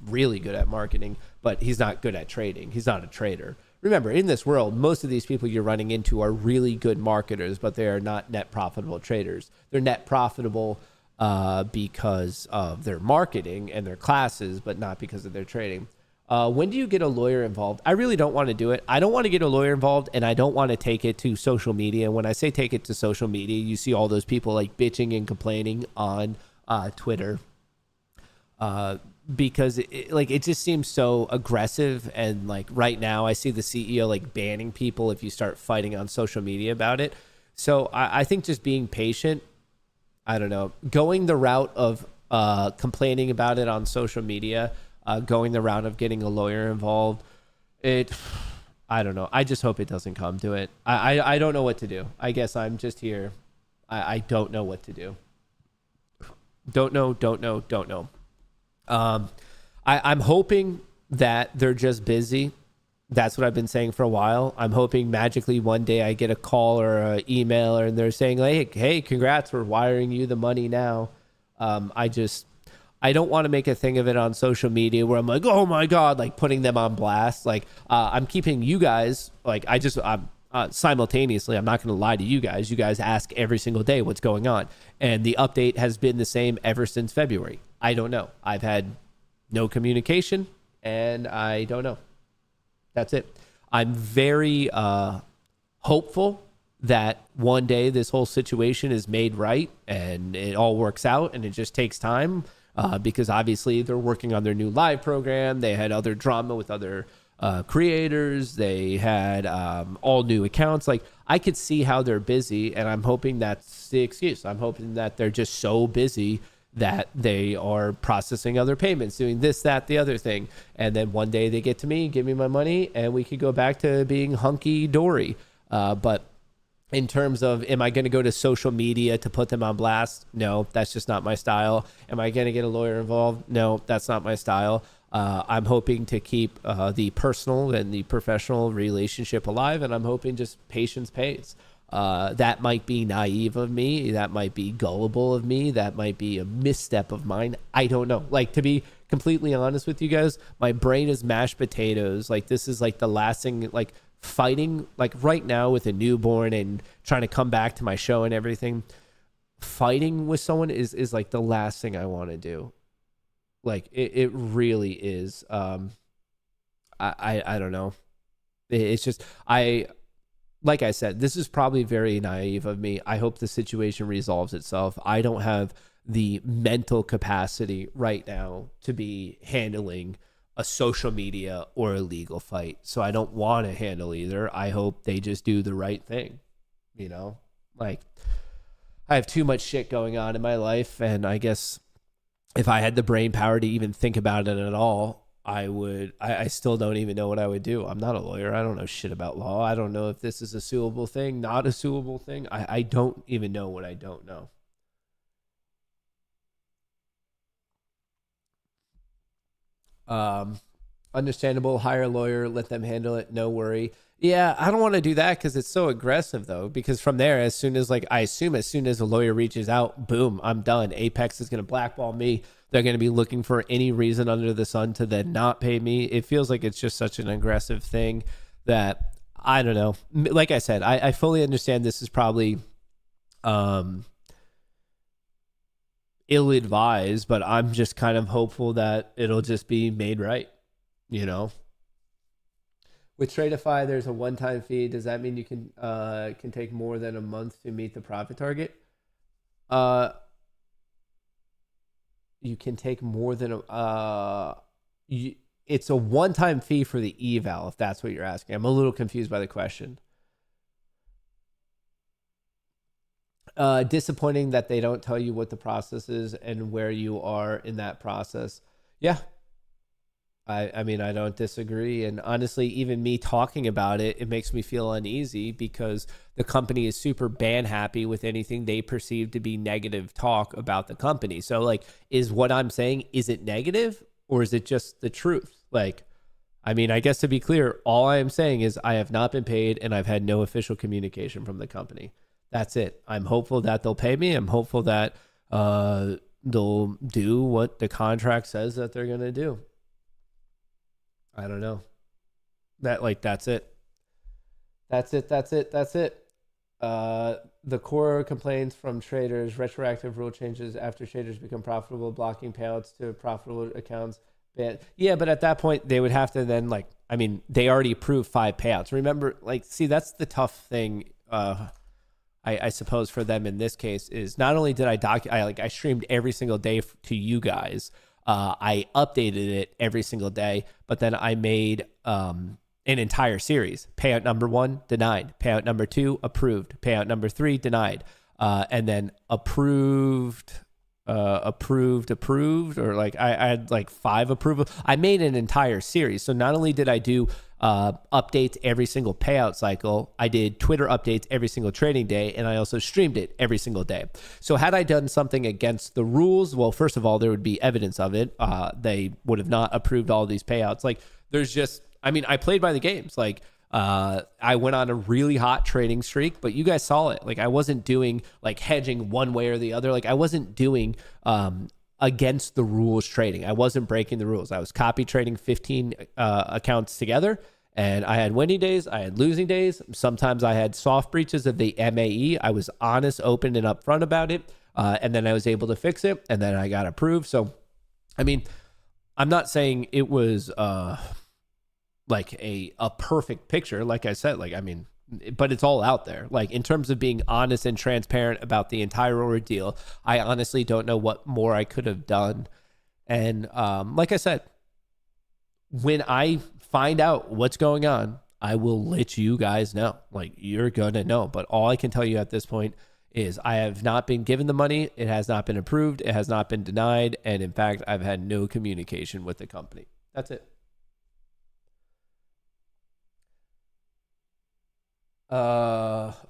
S4: but he's not good at trading. He's not a trader. Remember, in this world, most of these people you're running into are really good marketers, but they are not net profitable traders. They're net profitable because of their marketing and their classes, but not because of their trading. When do you get a lawyer involved? I really don't want to do it. I don't want to get a lawyer involved, and I don't want to take it to social media. When I say take it to social media, you see all those people like bitching and complaining on Twitter because it just seems so aggressive. And like right now I see the CEO like banning people if you start fighting on social media about it. So I think just being patient, I don't know, going the route of complaining about it on social media, going the route of getting a lawyer involved, I don't know. I just hope it doesn't come to it. I don't know what to do. I guess I'm just here. I don't know what to do. Don't know. I'm hoping that they're just busy. That's what I've been saying for a while. I'm hoping magically one day I get a call or an email and they're saying, like, hey, congrats, we're wiring you the money now. I don't want to make a thing of it on social media where I'm like, oh my God, like putting them on blast. Like I'm keeping you guys, like I'm simultaneously, I'm not going to lie to you guys. You guys ask every single day what's going on. And the update has been the same ever since February. I don't know. I've had no communication and I don't know. That's it. I'm very hopeful that one day this whole situation is made right and it all works out, and it just takes time because obviously they're working on their new live program. They had other drama with other creators. They had all new accounts. Like I could see how they're busy, and I'm hoping that's the excuse. I'm hoping that they're just so busy that they are processing other payments, doing this, that, the other thing. And then one day they get to me, give me my money, and we could go back to being hunky-dory. But in terms of, am I going to go to social media to put them on blast? No, that's just not my style. Am I going to get a lawyer involved? No, that's not my style. I'm hoping to keep the personal and the professional relationship alive, and I'm hoping just patience pays. That might be naive of me. That might be gullible of me. That might be a misstep of mine. I don't know. Like, to be completely honest with you guys, my brain is mashed potatoes. Like, this is like the last thing, like fighting, like right now with a newborn and trying to come back to my show and everything. Fighting with someone is like the last thing I want to do. Like it really is. I don't know. It's just, like I said, this is probably very naive of me. I hope the situation resolves itself. I don't have the mental capacity right now to be handling a social media or a legal fight. So I don't want to handle either. I hope they just do the right thing. You know, like I have too much shit going on in my life. And I guess if I had the brain power to even think about it at all, I would. I still don't even know what I would do. I'm not a lawyer. I don't know shit about law. I don't know if this is a suable thing, not a suable thing. I don't even know what I don't know. Understandable. Hire a lawyer. Let them handle it. No worry. Yeah, I don't want to do that because it's so aggressive though. Because from there, as soon as as soon as a lawyer reaches out, boom, I'm done. Apex is going to blackball me. They're going to be looking for any reason under the sun to then not pay me. It feels like it's just such an aggressive thing that I don't know. Like I said, I fully understand this is probably ill-advised, but I'm just kind of hopeful that it'll just be made right, you know. With Tradeify, there's a one-time fee. Does that mean you can take more than a month to meet the profit target? You can take more than it's a one-time fee for the eval, if that's what you're asking. I'm a little confused by the question. Disappointing that they don't tell you what the process is and where you are in that process. Yeah. I mean, I don't disagree. And honestly, even me talking about it, it makes me feel uneasy because the company is super ban happy with anything they perceive to be negative talk about the company. So like, is what I'm saying, is it negative or is it just the truth? Like, I mean, I guess to be clear, all I am saying is I have not been paid and I've had no official communication from the company. That's it. I'm hopeful that they'll pay me. I'm hopeful that they'll do what the contract says that they're going to do. I don't know. That's it. That's it. The core complaints from traders, retroactive rule changes after traders become profitable, blocking payouts to profitable accounts. Yeah, but at that point, they would have to then, like, I mean, they already approved 5 payouts. Remember, like, see, that's the tough thing, I suppose, for them in this case is not only did I streamed every single day to you guys, I updated it every single day, but then I made an entire series. Payout number 1, denied. Payout number 2, approved. Payout number 3, denied. And then approved, or like I had like 5 approval. I made an entire series. So not only did I do updates every single payout cycle, I did Twitter updates every single trading day, and I also streamed it every single day. So had I done something against the rules, well, first of all, there would be evidence of it. They would have not approved all these payouts. Like, there's just, I mean, I played by the games. Like, I went on a really hot trading streak, but you guys saw it. Like, I wasn't doing like hedging one way or the other. Like, I wasn't doing against the rules trading. I wasn't breaking the rules. I was copy trading 15 accounts together, and I had winning days. I had losing days. Sometimes I had soft breaches of the MAE. I was honest, open, and upfront about it. And then I was able to fix it, and then I got approved. So, I mean, I'm not saying it was like a perfect picture. Like I said, like, I mean, but it's all out there. Like, in terms of being honest and transparent about the entire ordeal, I honestly don't know what more I could have done. And like I said, when I find out what's going on, I will let you guys know. Like, you're gonna know. But all I can tell you at this point is I have not been given the money. It has not been approved. It has not been denied. And in fact, I've had no communication with the company. That's it.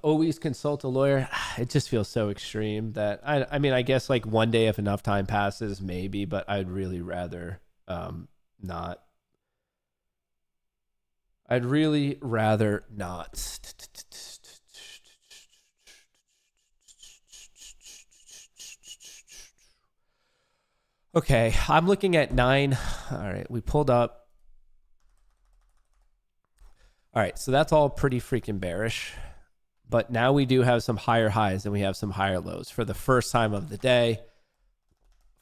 S4: Always consult a lawyer. It just feels so extreme that I mean, I guess like one day if enough time passes, maybe, but I'd really rather not. I'd really rather not. Okay, I'm looking at 9. All right, we pulled up. All right, so that's all pretty freaking bearish. But now we do have some higher highs and we have some higher lows for the first time of the day.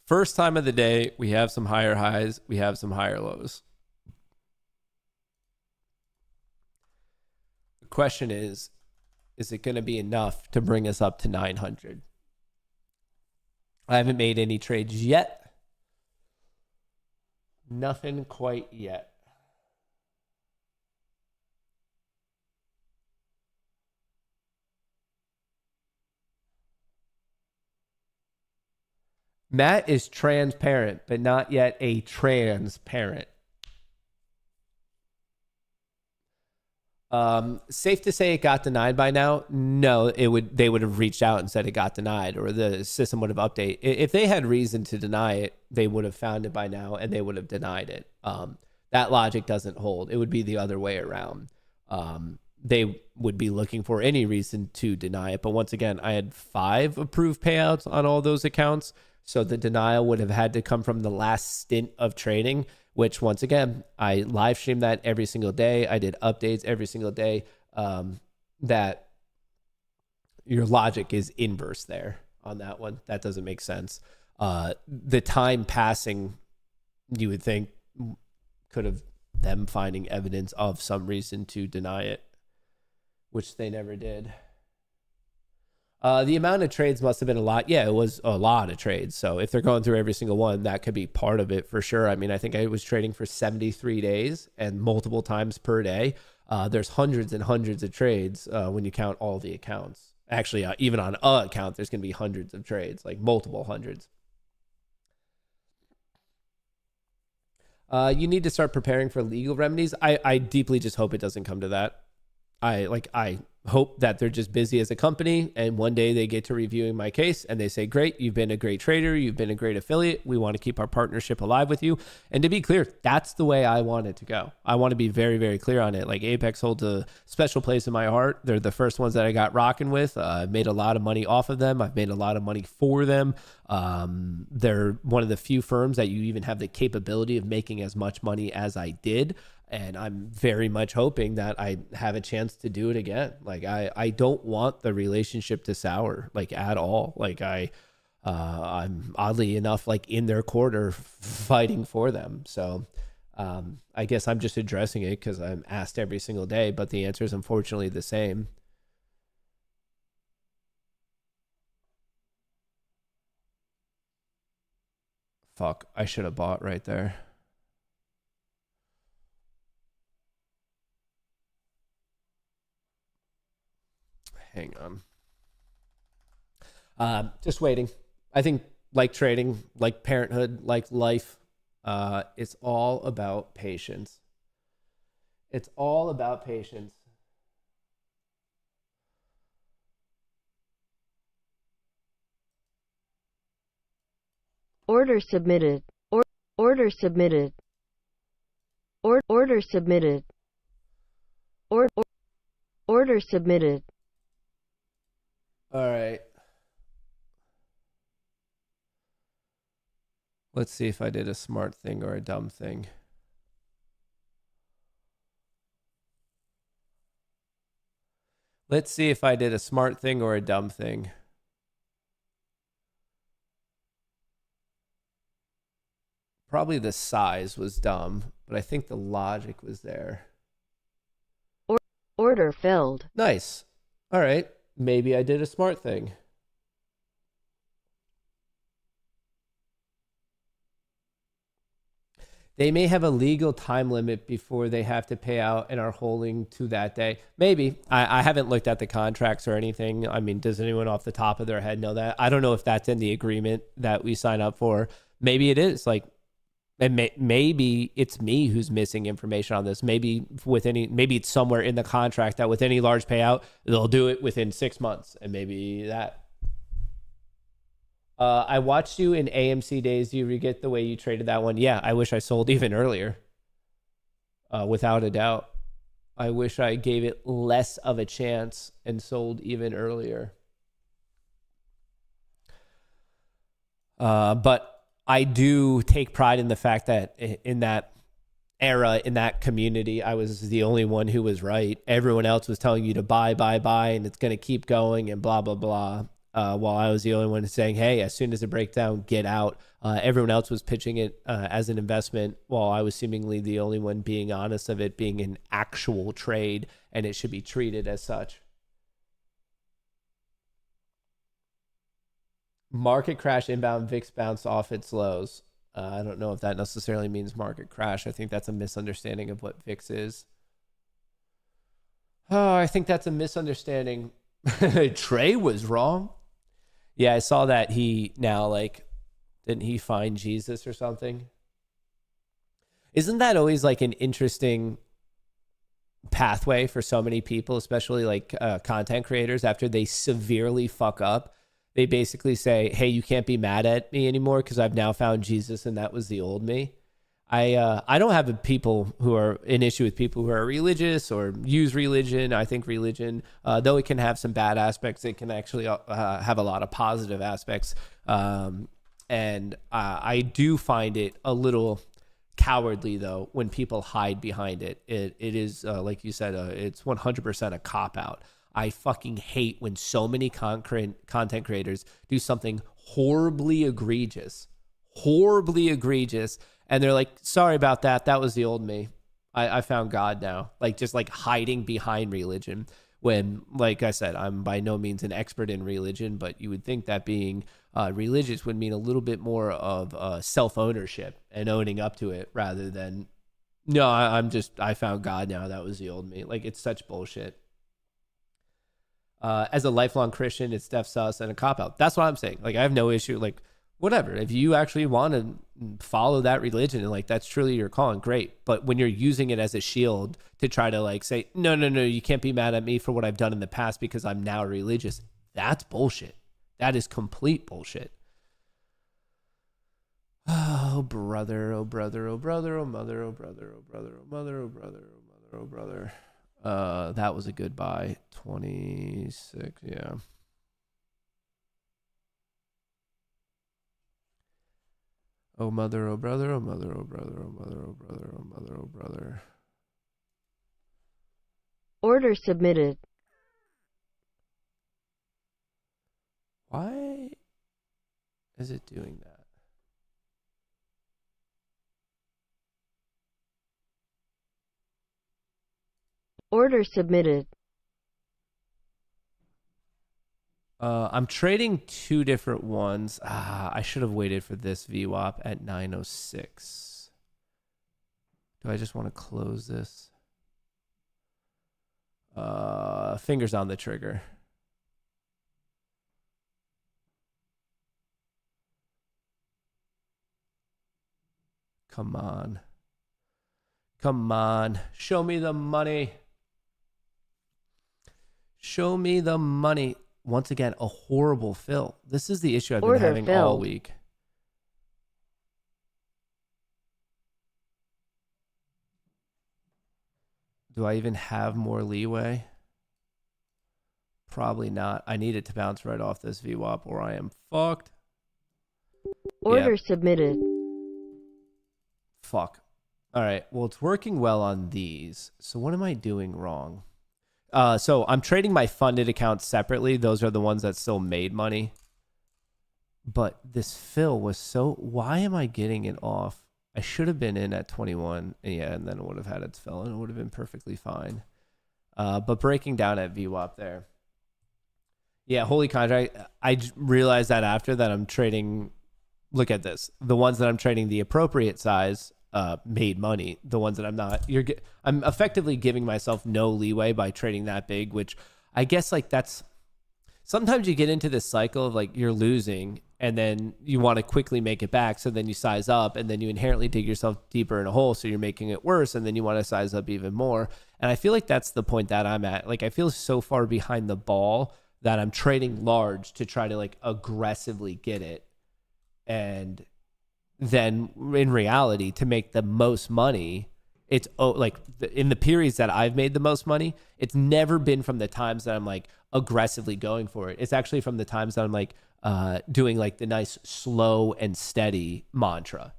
S4: First time of the day, we have some higher highs, we have some higher lows. The question is it going to be enough to bring us up to 900? I haven't made any trades yet. Nothing quite yet. Matt is transparent, but not yet a transparent. Safe to say it got denied by now? No, they would have reached out and said it got denied, or the system would have updated. If they had reason to deny it, they would have found it by now and they would have denied it. That logic doesn't hold. It would be the other way around. They would be looking for any reason to deny it. But once again, I had 5 approved payouts on all those accounts. So the denial would have had to come from the last stint of trading, which once again, I live streamed that every single day. I did updates every single day. That your logic is inverse there on that one. That doesn't make sense. The time passing, you would think, could have them finding evidence of some reason to deny it, which they never did. The amount of trades must have been a lot. Yeah, it was a lot of trades. So if they're going through every single one, that could be part of it for sure. I mean, I think I was trading for 73 days and multiple times per day. There's hundreds and hundreds of trades when you count all the accounts. Actually, even on a account, there's going to be hundreds of trades, like multiple hundreds. You need to start preparing for legal remedies. I deeply just hope it doesn't come to that. I hope that they're just busy as a company and one day they get to reviewing my case and they say, great, you've been a great trader, you've been a great affiliate, we want to keep our partnership alive with you. And to be clear, that's the way I want it to go. I want to be very, very clear on it. Like, Apex holds a special place in my heart. They're the first ones that I got rocking with. I've made a lot of money off of them. I've made a lot of money for them. They're one of the few firms that you even have the capability of making as much money as I did. And I'm very much hoping that I have a chance to do it again. Like, I don't want the relationship to sour, like, at all. Like, I'm oddly enough, like, in their corner fighting for them. So I guess I'm just addressing it because I'm asked every single day, but the answer is unfortunately the same. Fuck, I should have bought right there. Hang on. Just waiting. I think, like trading, like parenthood, like life, it's all about patience. It's all about patience.
S5: Order submitted. Order submitted. Order submitted. Order submitted.
S4: All right. Let's see if I did a smart thing or a dumb thing. Let's see if I did a smart thing or a dumb thing. Probably the size was dumb, but I think the logic was there.
S5: Order filled.
S4: Nice. All right. Maybe I did a smart thing. They may have a legal time limit before they have to pay out and are holding to that day. Maybe. I haven't looked at the contracts or anything. I mean, does anyone off the top of their head know that? I don't know if that's in the agreement that we sign up for. Maybe it is. Like, and maybe it's me who's missing information on this. Maybe it's somewhere in the contract that with any large payout, they'll do it within 6 months, and maybe that. I watched you in AMC days. Do you forget the way you traded that one? Yeah, I wish I sold even earlier. Without a doubt. I wish I gave it less of a chance and sold even earlier. But I do take pride in the fact that in that era, in that community, I was the only one who was right. Everyone else was telling you to buy, and it's going to keep going and blah, blah, blah. While I was the only one saying, hey, as soon as it breaks down, get out. Everyone else was pitching it as an investment, while I was seemingly the only one being honest of it being an actual trade, and it should be treated as such. Market crash inbound, VIX bounce off its lows. I don't know if that necessarily means market crash. I think that's a misunderstanding of what VIX is. Oh, I think that's a misunderstanding. Trey was wrong. Yeah, I saw that he now, like, didn't he find Jesus or something? Isn't that always like an interesting pathway for so many people, especially like content creators, after they severely fuck up? They basically say, hey, you can't be mad at me anymore because I've now found Jesus and that was the old me. I don't have an issue with people who are religious or use religion. I think religion, though it can have some bad aspects, it can actually have a lot of positive aspects. And I do find it a little cowardly, though, when people hide behind it. It is, like you said, it's 100% a cop-out. I fucking hate when so many content creators do something horribly egregious, and they're like, sorry about that. That was the old me. I found God now. Like, just like hiding behind religion. When, like I said, I'm by no means an expert in religion, but you would think that being religious would mean a little bit more of self-ownership and owning up to it rather than, no, I found God now. That was the old me. Like, it's such bullshit. As a lifelong Christian, it's def sus and a cop-out. That's what I'm saying. Like, I have no issue. Like, whatever. If you actually want to follow that religion and like that's truly your calling, great. But when you're using it as a shield to try to like say, no, you can't be mad at me for what I've done in the past because I'm now religious, that's bullshit. That is complete bullshit. Oh, brother, oh, brother, oh, brother, oh, mother, oh, brother, oh, brother, oh, mother, oh, brother, oh, mother, oh, brother. That was a goodbye. 26, yeah. Oh, mother, oh, brother, oh, mother, oh, brother, oh, mother, oh, brother, oh, mother, oh, brother.
S5: Order submitted.
S4: Why is it doing that?
S5: Order submitted.
S4: I'm trading two different ones. I should have waited for this VWAP at 9:06. Do I just want to close this? Fingers on the trigger. Come on. Come on. Show me the money. Show me the money. Once again, a horrible fill. This is the issue I've been having all week. Do I even have more leeway? Probably not. I need it to bounce right off this VWAP or I am fucked.
S5: Order submitted.
S4: Fuck. All right. Well, it's working well on these. So what am I doing wrong? So I'm trading my funded accounts separately. Those are the ones that still made money. But this fill was so... Why am I getting it off? I should have been in at 21. Yeah, and then it would have had its fill, and it would have been perfectly fine. But breaking down at VWAP there. Yeah, holy contract. I realized that after that I'm trading... Look at this. The ones that I'm trading the appropriate size... made money. The ones that I'm not, I'm effectively giving myself no leeway by trading that big, which I guess like that's sometimes you get into this cycle of like you're losing and then you want to quickly make it back. So then you size up and then you inherently dig yourself deeper in a hole. So you're making it worse. And then you want to size up even more. And I feel like that's the point that I'm at. Like I feel so far behind the ball that I'm trading large to try to like aggressively get it. And then in reality, to make the most money, it's like in the periods that I've made the most money, it's never been from the times that I'm like aggressively going for it. It's actually from the times that I'm like doing like the nice slow and steady mantra.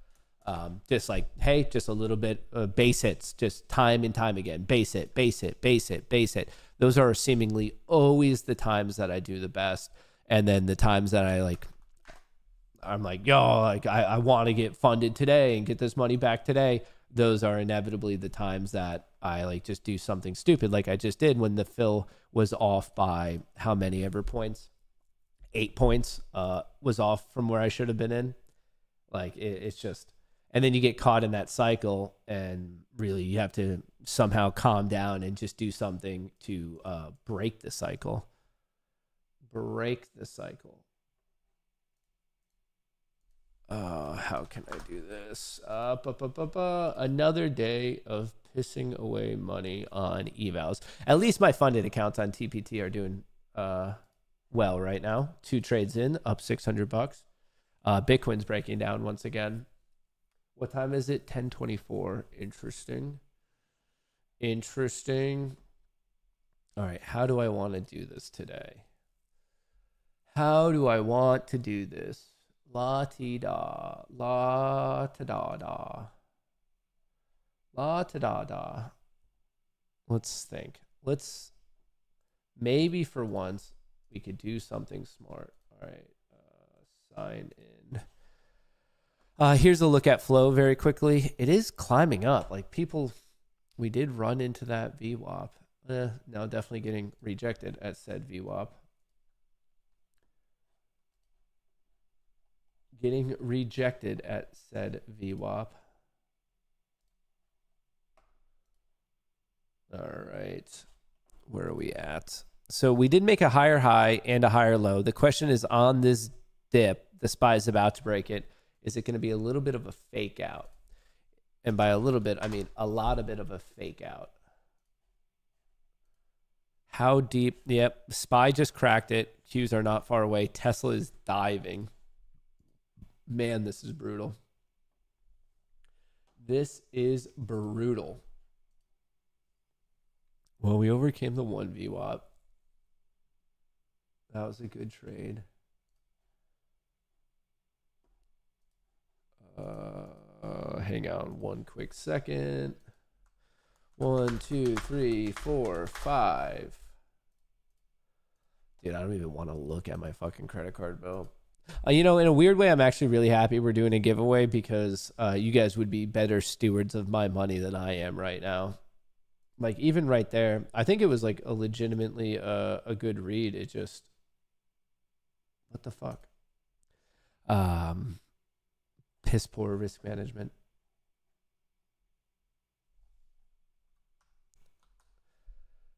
S4: Just like, hey, just a little bit base hits, just time and time again, base it, base it, base it, base it. Those are seemingly always the times that I do the best. And then the times that I'm like, yo, like I want to get funded today and get this money back today. Those are inevitably the times that I like just do something stupid like I just did when the fill was off by how many ever points? 8 points was off from where I should have been in. Like it's just, and then you get caught in that cycle and really you have to somehow calm down and just do something to break the cycle. Break the cycle. How can I do this? Another day of pissing away money on evals. At least my funded accounts on TPT are doing well right now. 2 trades in, up $600. Bitcoin's breaking down once again. What time is it? 10:24. Interesting. Interesting. All right, how do I want to do this today? How do I want to do this? La-ti-da, la-ta-da-da, la-ta-da-da. Let's think. Let's maybe for once we could do something smart. All right, sign in. Here's a look at flow very quickly. It is climbing up. Like people, we did run into that VWAP. Now definitely getting rejected at said VWAP. Getting rejected at said VWAP. All right. Where are we at? So we did make a higher high and a higher low. The question is on this dip, the SPY is about to break it. Is it going to be a little bit of a fake out? And by a little bit, I mean a lot of bit of a fake out. How deep? Yep. SPY just cracked it. Qs are not far away. Tesla is diving. Man, this is brutal. This is brutal. Well, we overcame the one VWAP. That was a good trade. Hang on one quick second. 1, 2, 3, 4, 5. Dude, I don't even want to look at my fucking credit card bill. You know, in a weird way, I'm actually really happy we're doing a giveaway because you guys would be better stewards of my money than I am right now. Like, even right there, I think it was like a legitimately a good read. It just, what the fuck? Piss poor risk management.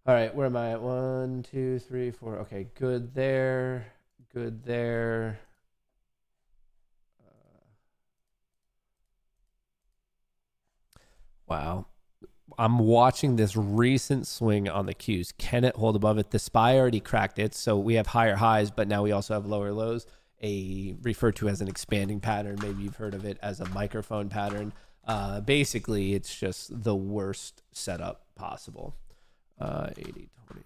S4: All right, where am I at? 1, 2, 3, 4. Okay, good there. Good there. Wow. I'm watching this recent swing on the Qs. Can it hold above it? The SPY already cracked it, so we have higher highs, but now we also have lower lows. Referred to as an expanding pattern. Maybe you've heard of it as a microphone pattern. Basically, it's just the worst setup possible. 80, 20.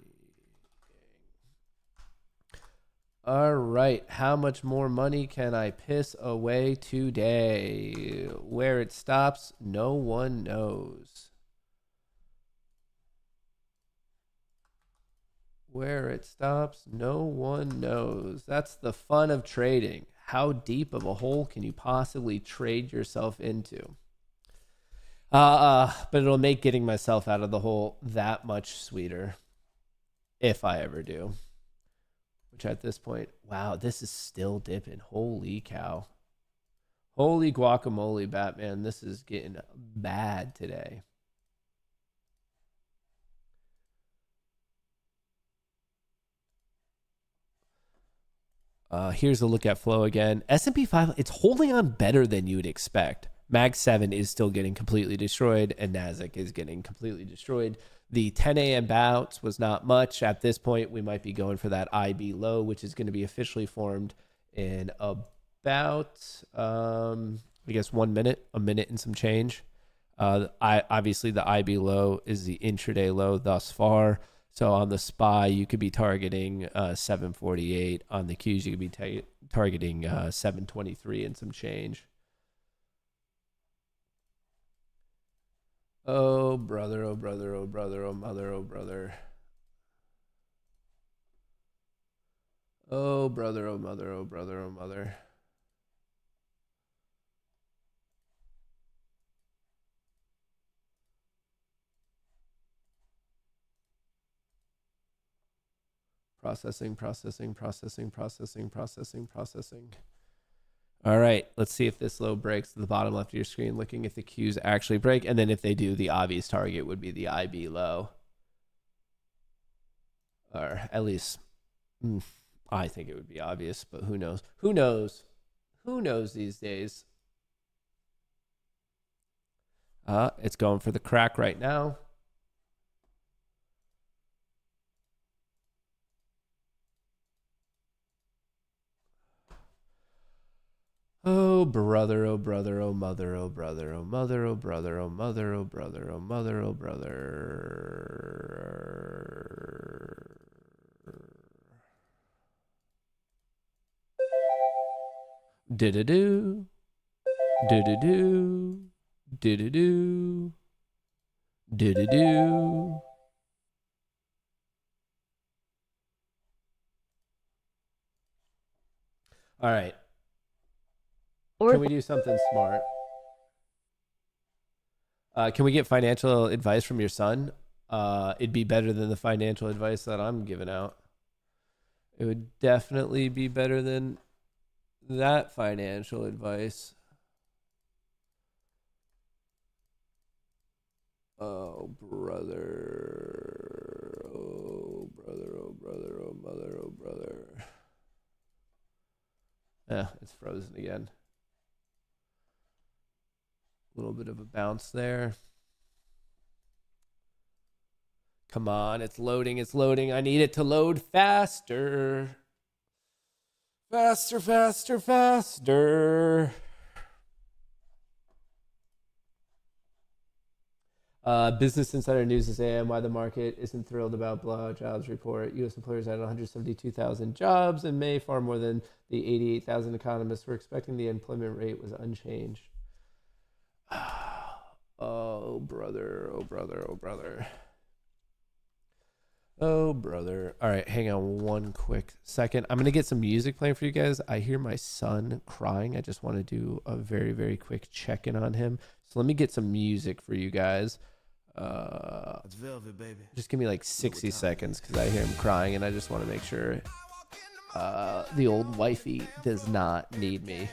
S4: All right. How much more money can I piss away today? Where it stops, no one knows. Where it stops, no one knows. That's the fun of trading. How deep of a hole can you possibly trade yourself into? But it'll make getting myself out of the hole that much sweeter. If I ever do. Which at this point, wow, this is still dipping. Holy cow. Holy guacamole, Batman. This is getting bad today. Here's a look at flow again. S&P 500, it's holding on better than you would expect. Mag 7 is still getting completely destroyed, and Nasdaq is getting completely destroyed. The 10 a.m. bounce was not much. At this point, we might be going for that IB low, which is going to be officially formed in about, I guess, 1 minute, a minute and some change. Obviously, the IB low is the intraday low thus far. So on the SPY, you could be targeting 748. On the Qs, you could be targeting 723 and some change. Oh, brother, oh, brother, oh, brother, oh, mother, oh, brother. Oh, brother, oh, mother, oh, brother, oh, mother. Processing. All right, let's see if this low breaks to the bottom left of your screen, looking if the Qs actually break. And then if they do, the obvious target would be the IB low. Or at least, I think it would be obvious, but who knows? Who knows? Who knows these days? It's going for the crack right now. Oh, brother, oh, brother, oh, mother, oh, brother, oh, mother, oh, brother, oh, mother, oh, brother, oh, mother, oh, brother. Do-do-do. Do-do-do. Do-do-do. Do-do-do. All right.
S5: Or
S4: Can we do something smart? Can we get financial advice from your son? It'd be better than the financial advice that I'm giving out. It would definitely be better than that financial advice. Oh, brother. Oh, brother. Oh, brother. Oh, mother. Oh, brother. Yeah, it's frozen again. A little bit of a bounce there. Come on, it's loading, it's loading. I need it to load faster. Faster, faster, faster. Business Insider News is AM why the market isn't thrilled about blah jobs report. U.S. employers added 172,000 jobs in May, far more than the 88,000 economists were expecting. The employment rate was unchanged. Oh, brother. Oh, brother. Oh, brother. Oh, brother. All right, hang on one quick second. I'm going to get some music playing for you guys. I hear my son crying. I just want to do a very, very quick check-in on him. So let me get some music for you guys.
S1: It's velvet, baby.
S4: Just give me like 60 seconds because I hear him crying, and I just want to make sure the old wifey does not need me.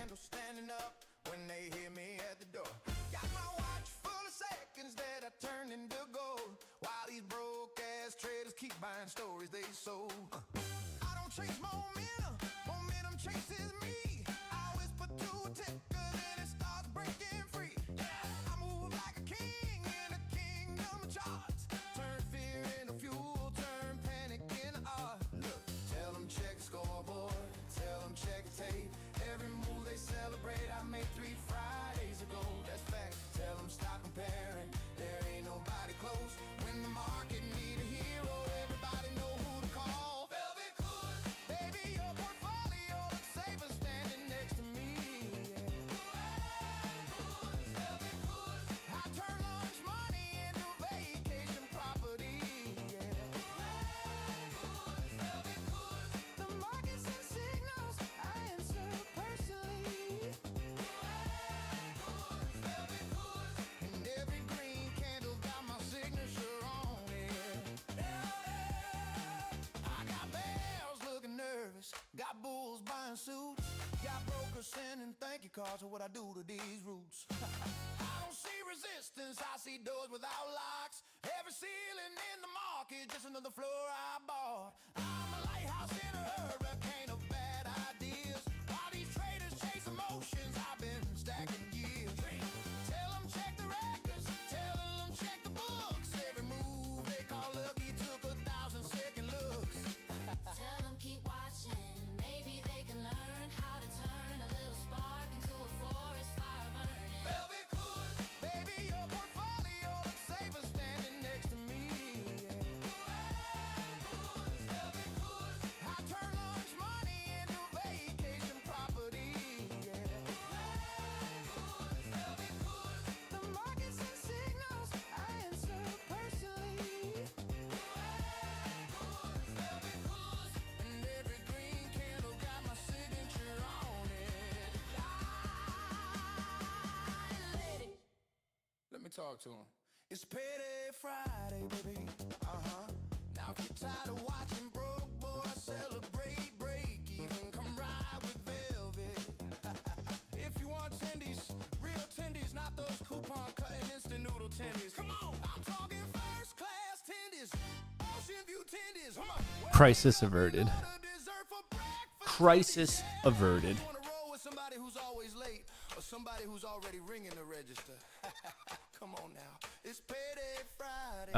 S2: Stories they sold. I don't chase momentum, momentum chases me. I whisper to a ticker, then it starts breaking free. Yeah, I move like a king in a kingdom of charts. Turn fear into fuel, turn panic into art. Look, tell them check the scoreboard, tell them check the tape. Every move they celebrate, I made 3 Fridays ago. That's fact. Tell them stop comparing, there ain't nobody close. When the market need a hero, everybody know who to call. Velvet Kohrs, baby, your portfolio looks safer standing next to me. Velvet Kohrs, I turn lunch money into vacation property. Velvet Kohrs, the market sends signals, I answer personally. Velvet Kohrs, and every green candle got my signature on it. I got bears looking nervous, got bulls buying suits, got brokers sending thank you cards for what I do to these roots. I don't see resistance, I see doors without locks. Every ceiling in the market, just another floor I bought. I'm a lighthouse in a hurricane of bad ideas. While these traders chase emotions, I've been stacking years. Tell them check the records, tell them check the books. Every move they call lucky took 1,000 second looks.
S3: Tell them keep watching, maybe they can learn how to turn a little spark into a forest fire burning.
S2: Velvet Kohrs, baby, your portfolio looks safer standing next to me. Velvet Kohrs, I turn lunch money into vacation property. Velvet Kohrs, the market sends signals, I answer personally. Velvet Kohrs, and every green candle got my signature on it. Let me talk to him. It's Payday Friday, baby. Now if you're tired of watching broke boys celebrate, break even, come ride with Velvet. If you want tendies, real tendies, not those coupon cutting instant noodle tendies. Come on, I'm talking first class tendies, ocean view tendies.
S4: Crisis averted. Crisis averted.
S2: Wanna roll with somebody who's always late or somebody who's already ringing the register? Come on now, it's Payday Friday.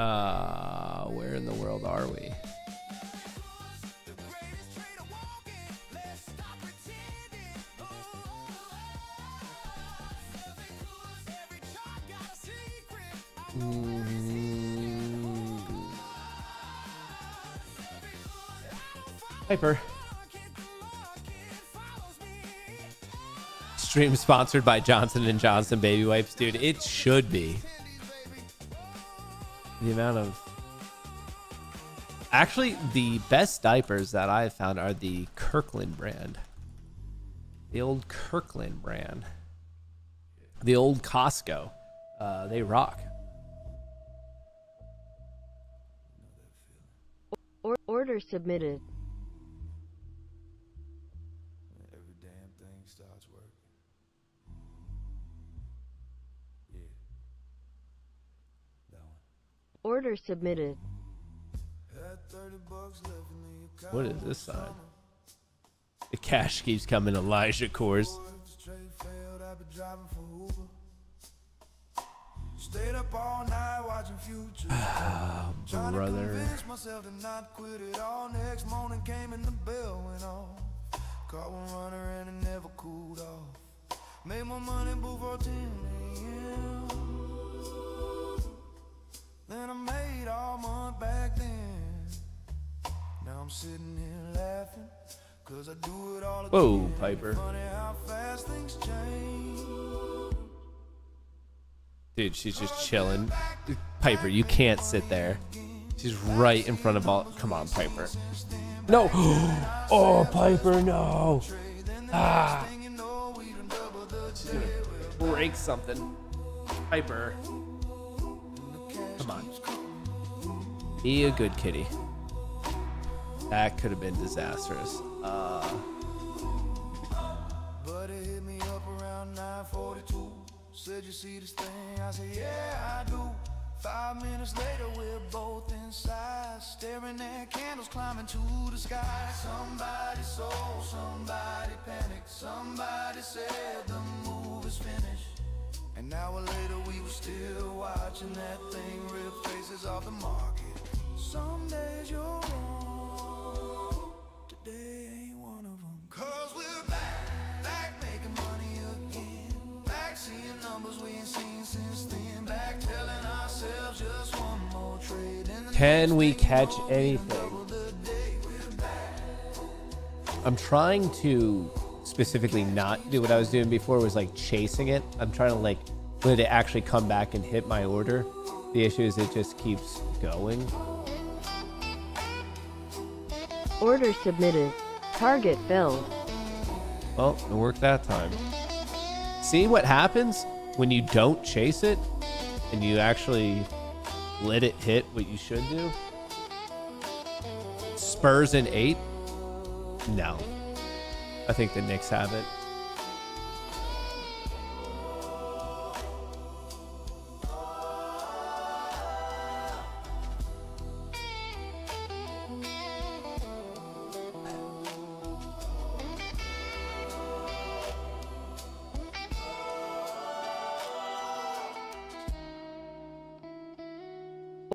S4: Where in the world are we?
S2: The greatest trader walking. Let's stop pretending. Velvet Kohrs, every chart got a secret.
S4: Hyper. Stream sponsored by Johnson & Johnson baby wipes. Dude, it should be. The amount of... Actually, the best diapers that I've found are the Kirkland brand. The old Kirkland brand. The old Costco. They rock.
S5: Order submitted.
S1: Every damn thing starts working. Yeah. That one.
S5: Order submitted.
S1: Had $30 left in the account.
S4: What is this sign? The cash keeps coming, Elijah Kohrs.
S1: If the trade failed, I'd be driving for Uber. Stayed up all night watching Future. Trying to
S4: Brother.
S1: convince myself to not quit it all. Next morning came and the bell went off. Car one runner and it never cooled off. Made my money before 10 a.m. Then I made all month back then. Now I'm sitting here laughing, 'cause I do it all again.
S4: Whoa, Piper.
S1: Funny how fast things change.
S4: Dude, she's just chilling. Piper, you can't sit there. She's right in front of all. Come on, Piper. No. Oh, Piper, no. Ah. She's gonna break something. Piper. Come on. Be a good kitty. That could have been disastrous.
S1: But it hit me up around 9:42. Said you see this thing? I said, yeah, I do. 5 minutes later, we're both inside, staring at candles climbing to the sky. Somebody sold, somebody panicked, somebody said the move is finished. An hour later, we were still watching that thing rip faces off the market. Some days you're wrong, today ain't one of them. 'Cause we're back making money again. Back seeing numbers we ain't seen since then. Back telling ourselves just one more trade.
S4: Can we catch anything? I'm trying to specifically not do what I was doing before, was like chasing it. I'm trying to like let it actually come back and hit my order. The issue is it just keeps going.
S5: Order submitted. Target filled.
S4: Well, it worked that time. See what happens when you don't chase it and you actually let it hit what you should do? Spurs in 8? No. I think the Knicks have it.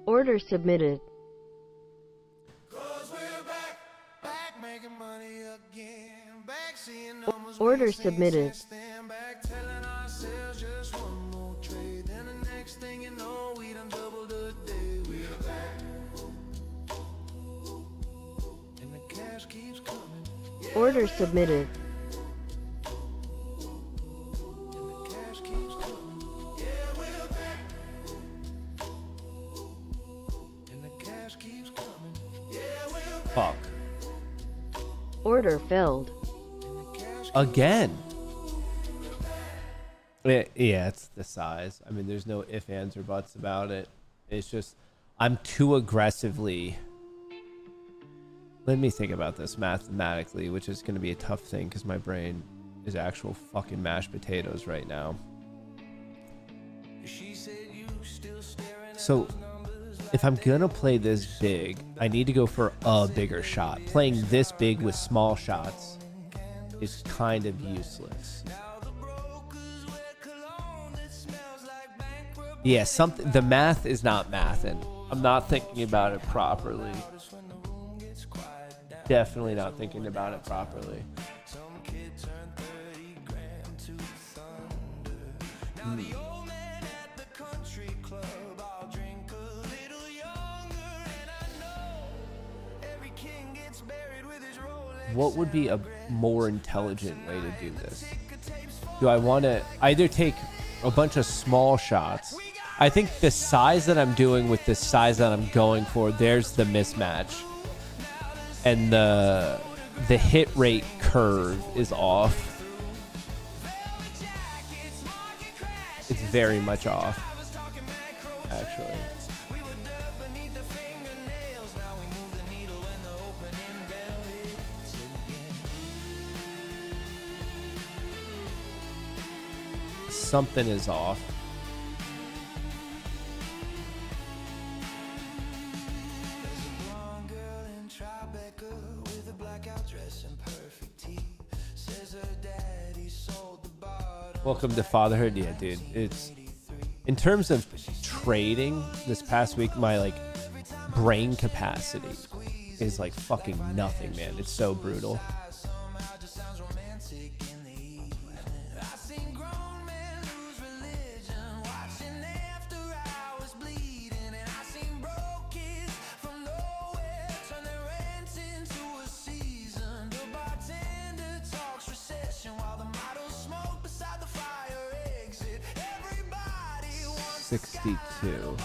S5: Order submitted.
S1: 'Cause we're back making money again. Back seeing numbers we
S5: Order
S1: ain't seen
S5: submitted.
S1: since then. Back telling ourselves just one more trade. Then the next thing you know, we done doubled a day. We're back. And the cash keeps coming. Yeah,
S5: Order submitted.
S1: and the cash keeps coming. Yeah, we're back. And the cash keeps coming. Yeah, we're back.
S4: Fuck.
S5: Order filled.
S4: Again. Yeah, it's the size. I mean, there's no ifs, ands, or buts about it. It's just, I'm too aggressively. Let me think about this mathematically, which is going to be a tough thing because my brain is actual fucking mashed potatoes right now. So, if I'm going to play this big, I need to go for a bigger shot. Playing this big with small shots is kind of useless. Yeah, something. The math is not mathing. I'm not thinking about it properly. Definitely not thinking about it properly. What would be a more intelligent way to do this? Do I want to either take a bunch of small shots? I think the size that I'm doing with the size that I'm going for, there's the mismatch. And the hit rate curve is off. very much off, actually. Something is off. Welcome to fatherhood. Yeah, dude. It's in terms of trading this past week, my like brain capacity is like fucking nothing, man. It's so brutal. $62.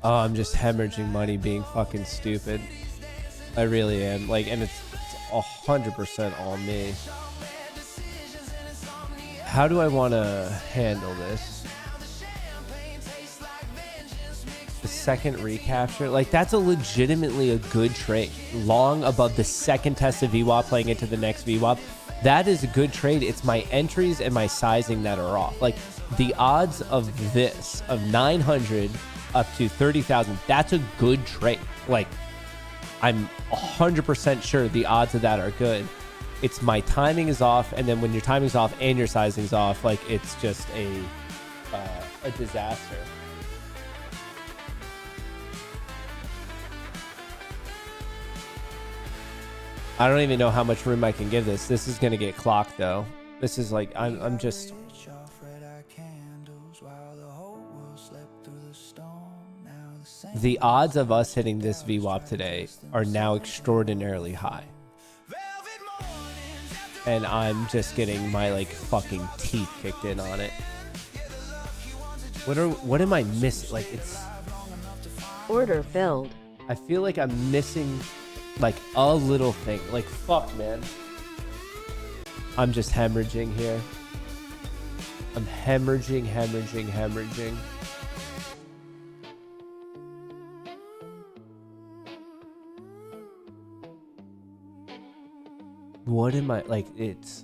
S4: Oh, I'm just hemorrhaging money being fucking stupid. I really am. Like, and it's 100% all me. How do I want to handle this? The second recapture, like that's a legitimately a good trade, long above the second test of VWAP playing into the next VWAP. That is a good trade. It's my entries and my sizing that are off. Like the odds of this of 900 up to 30,000, that's a good trade. Like I'm 100% sure the odds of that are good. It's my timing is off, and then when your timing's off and your sizing's off, like it's just a disaster. I don't even know how much room I can give this. This is gonna get clocked though. This is like I'm just. The odds of us hitting this VWAP today are now extraordinarily high, and I'm just getting my like fucking teeth kicked in on it. What am I missing? Like it's.
S5: Order filled.
S4: I feel like I'm missing. Like a little thing. Like fuck, man. I'm just hemorrhaging here. I'm hemorrhaging. What am I like? It's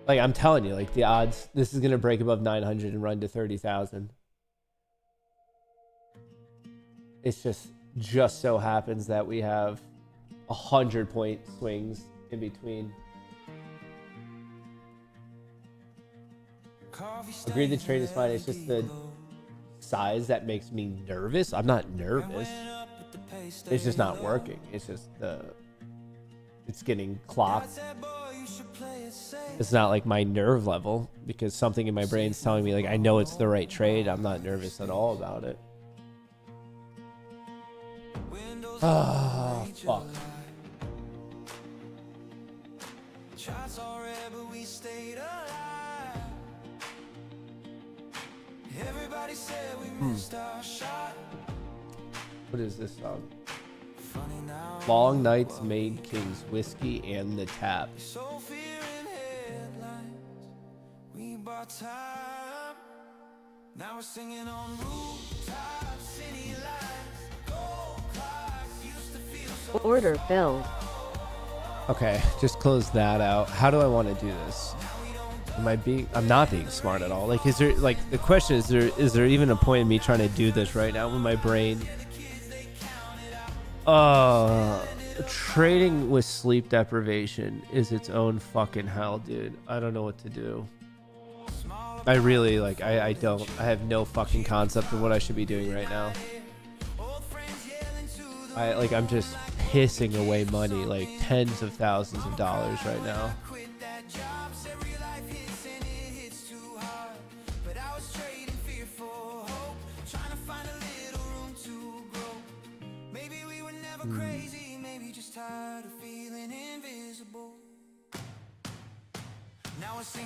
S4: like I'm telling you, like the odds. This is gonna break above 900 and run to 30,000. It's just so happens that we have 100-point swings in between. Agreed, the trade is fine. It's just the size that makes me nervous. I'm not nervous. It's just not working. It's just it's getting clocked. It's not like my nerve level because something in my brain's telling me like I know it's the right trade. I'm not nervous at all about it. Oh, fuck. Shots all red, but we stayed alive. Everybody said we missed our shot. What is this song? Long nights made kings, whiskey and the tap. So fearing headlines, we bought time. Now we're singing on rooftops, city lights, gold clocks used to feel so.
S5: Order filled.
S4: Okay, just close that out. How do I want to do this? I'm not being smart at all. Like, is there, like, the question is there even a point in me trying to do this right now with my brain? Trading with sleep deprivation is its own fucking hell, dude. I don't know what to do. I really, like, I have no fucking concept of what I should be doing right now. I'm just pissing away money, like tens of thousands of dollars right now.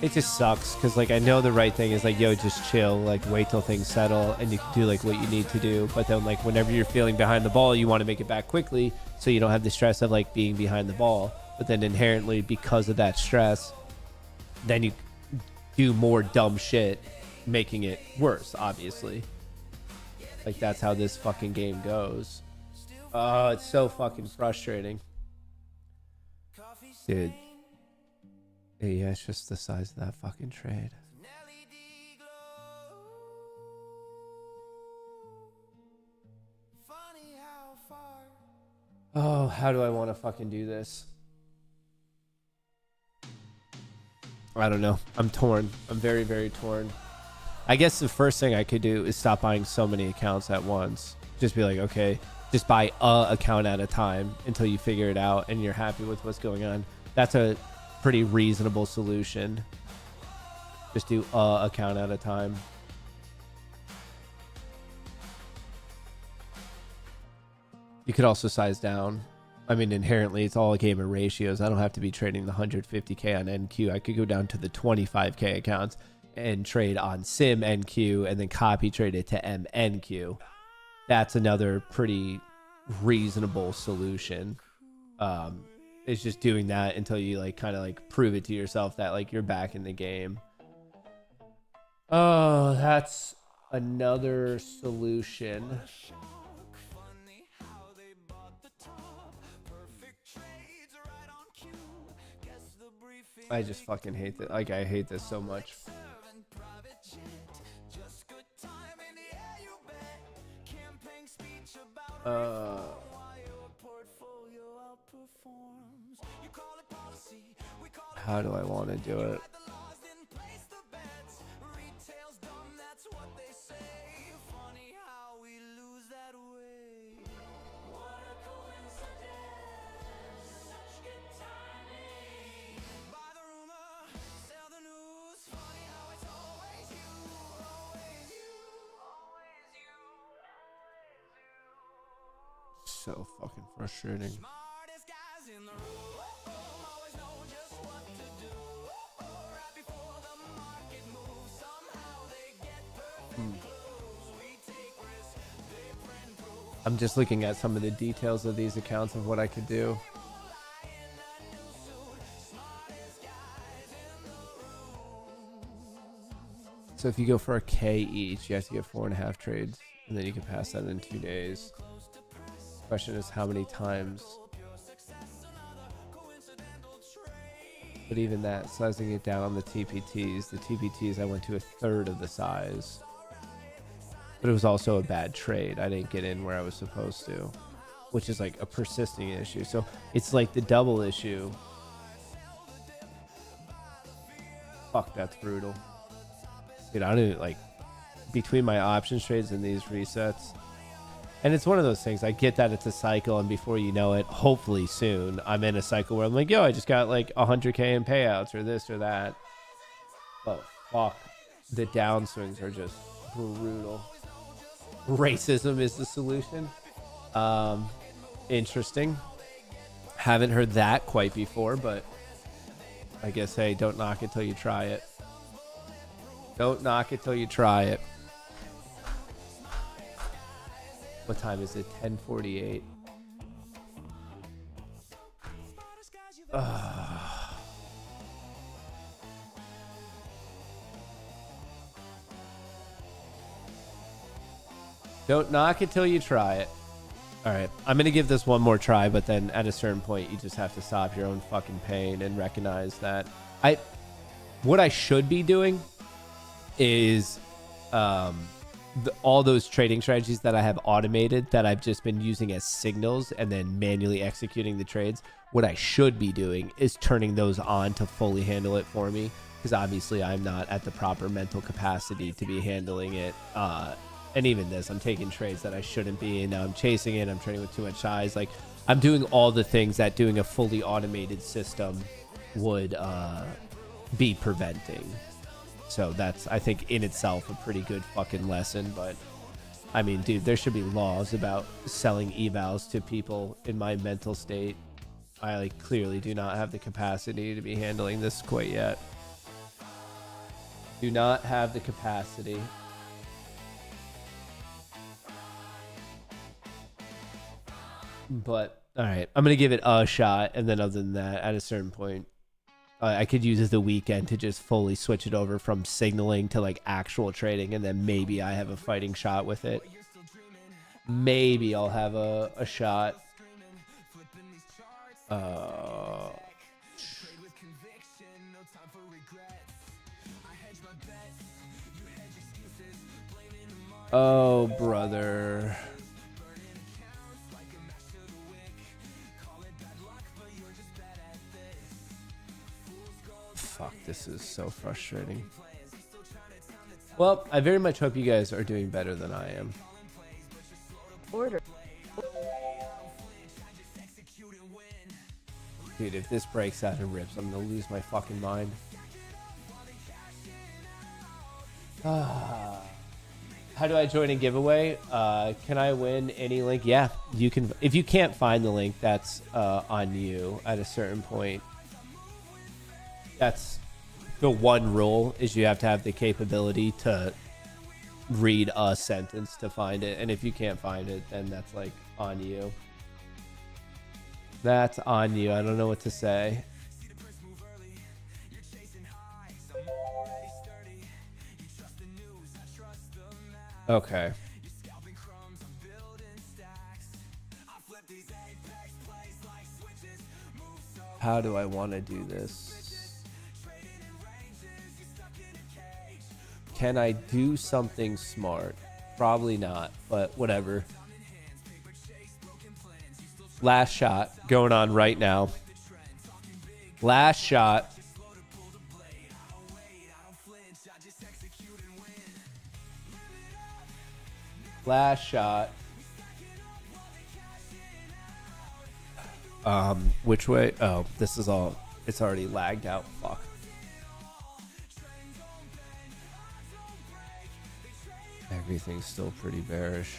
S4: it just sucks because like I know the right thing is like, yo, just chill, like wait till things settle and you can do like what you need to do. But then like whenever you're feeling behind the ball, you want to make it back quickly so you don't have the stress of like being behind the ball. But then inherently because of that stress, then you do more dumb shit, making it worse, obviously. Like that's how this fucking game goes. Oh, it's so fucking frustrating. Dude. Yeah, it's just the size of that fucking trade. Oh, how do I want to fucking do this? I don't know. I'm torn. I'm very, very torn. I guess the first thing I could do is stop buying so many accounts at once. Just be like, okay, just buy a account at a time until you figure it out and you're happy with what's going on. That's a pretty reasonable solution. Just do a account at a time. You could also size down. I mean, inherently, it's all a game of ratios. I don't have to be trading the 150K on NQ. I could go down to the 25K accounts and trade on Sim NQ and then copy trade it to MNQ. That's another pretty reasonable solution. It's just doing that until you like kind of like prove it to yourself that like you're back in the game. Oh, that's another solution. I just fucking hate it. Like I hate this so much. How do I want to do it? So fucking frustrating. I'm just looking at some of the details of these accounts of what I could do. So if you go for a K each, you have to get 4.5 trades, and then you can pass that in 2 days. Question is how many times. But even that, sizing it down on the TPTs I went to 1/3 of the size. But it was also a bad trade. I didn't get in where I was supposed to, which is like a persisting issue. So it's like the double issue. Fuck, that's brutal. Dude, I don't like between my options trades and these resets. And it's one of those things. I get that it's a cycle, and before you know it, hopefully soon, I'm in a cycle where I'm like, yo, I just got like 100K in payouts or this or that. But fuck, the downswings are just brutal. Racism is the solution. Interesting. Haven't heard that quite before, but I guess, hey, don't knock it till you try it. Don't knock it till you try it. What time is it? 10:48. Don't knock it till you try it. All right, I'm gonna give this one more try, but then at a certain point, you just have to stop your own fucking pain and recognize that what I should be doing is all those trading strategies that I have automated that I've just been using as signals and then manually executing the trades. What I should be doing is turning those on to fully handle it for me, because obviously I'm not at the proper mental capacity to be handling it. And even this, I'm taking trades that I shouldn't be, and now I'm chasing it. I'm trading with too much size. Like, I'm doing all the things that doing a fully automated system would be preventing. So that's, I think, in itself a pretty good fucking lesson. But I mean, dude, there should be laws about selling evals to people in my mental state. I like clearly do not have the capacity to be handling this quite yet. Do not have the capacity. But all right, I'm gonna give it a shot, and then other than that, at a certain point, I could use the weekend to just fully switch it over from signaling to like actual trading, and then maybe I have a fighting shot with it. Maybe I'll have a shot. Oh, brother. Fuck, this is so frustrating. Well, I very much hope you guys are doing better than I am.
S5: Order.
S4: Dude, if this breaks out and rips, I'm gonna lose my fucking mind. How do I join a giveaway? Can I win any link? Yeah, you can. If you can't find the link, that's on you at a certain point. That's the one rule, is you have to have the capability to read a sentence to find it. And if you can't find it, then that's like on you. That's on you. I don't know what to say. Okay. How do I want to do this? Can I do something smart? Probably not, but whatever. Last shot going on right now. Last shot. Last shot. Which way? Oh, this is all. It's already lagged out. Fuck. Everything's still pretty bearish.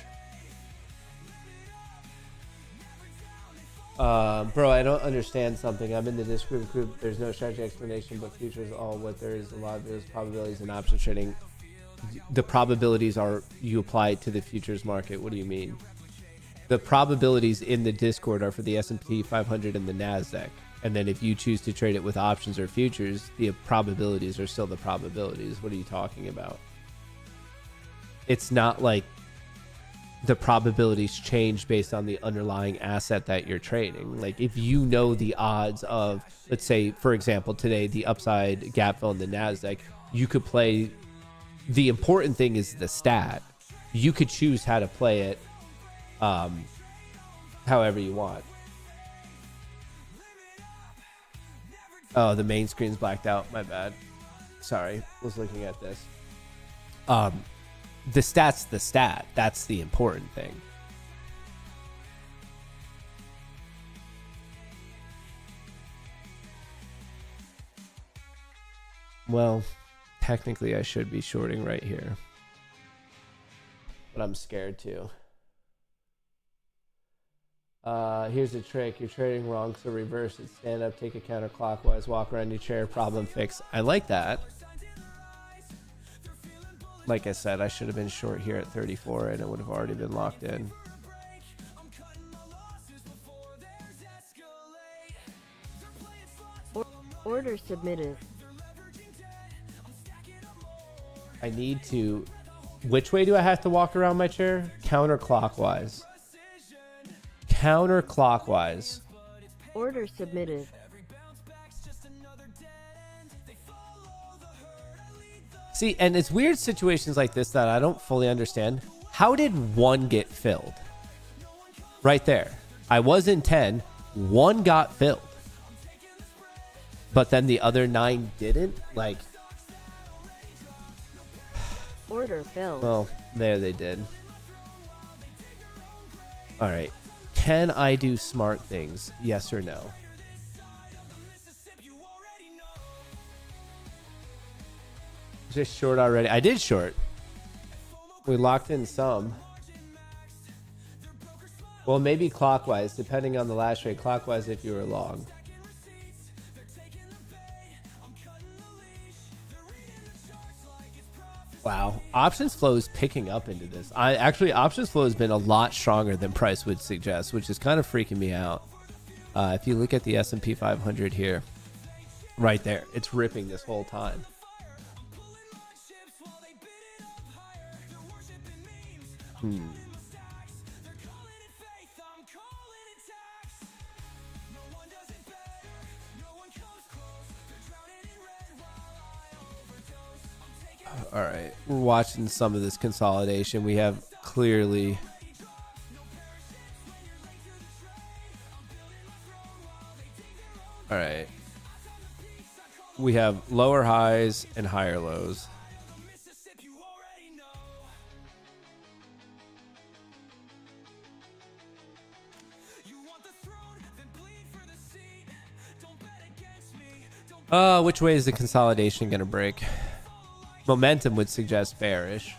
S4: Bro, I don't understand something. I'm in the Discord group. There's no strategy explanation, but futures all what there is. A lot of those probabilities in option trading. The probabilities are you apply it to the futures market. What do you mean? The probabilities in the Discord are for the S&P 500 and the NASDAQ. And then if you choose to trade it with options or futures, the probabilities are still the probabilities. What are you talking about? It's not like the probabilities change based on the underlying asset that you're trading. Like if you know the odds of, let's say, for example, today, the upside gap fill in the NASDAQ, you could play. The important thing is the stat. You could choose how to play it however you want. Oh, the main screen's blacked out. My bad. Sorry. Was looking at this. The stat's the stat. That's the important thing. Well, technically I should be shorting right here, but I'm scared to. Here's a trick. You're trading wrong, so reverse it. Stand up, take a counterclockwise, walk around your chair, problem fix. I like that. Like I said, I should have been short here at 34 and it would have already been locked in.
S5: Order submitted.
S4: I need to... Which way do I have to walk around my chair? Counterclockwise. Counterclockwise.
S5: Order submitted.
S4: See, and it's weird situations like this that I don't fully understand. How did one get filled? Right there. I was in 10. One got filled. But then the other 9 didn't? Like...
S5: Order filled.
S4: Well, there they did. All right. Can I do smart things? Yes or no? Just short already. I did short. We locked in some. Well, maybe clockwise, depending on the last trade. Clockwise if you were long. Wow. Options flow is picking up into this. Options flow has been a lot stronger than price would suggest, which is kind of freaking me out. If you look at the S&P 500 here, right there, it's ripping this whole time. All right, we're watching some of this consolidation. We have clearly all right. We have lower highs and higher lows. Which way is the consolidation going to break? Momentum would suggest bearish.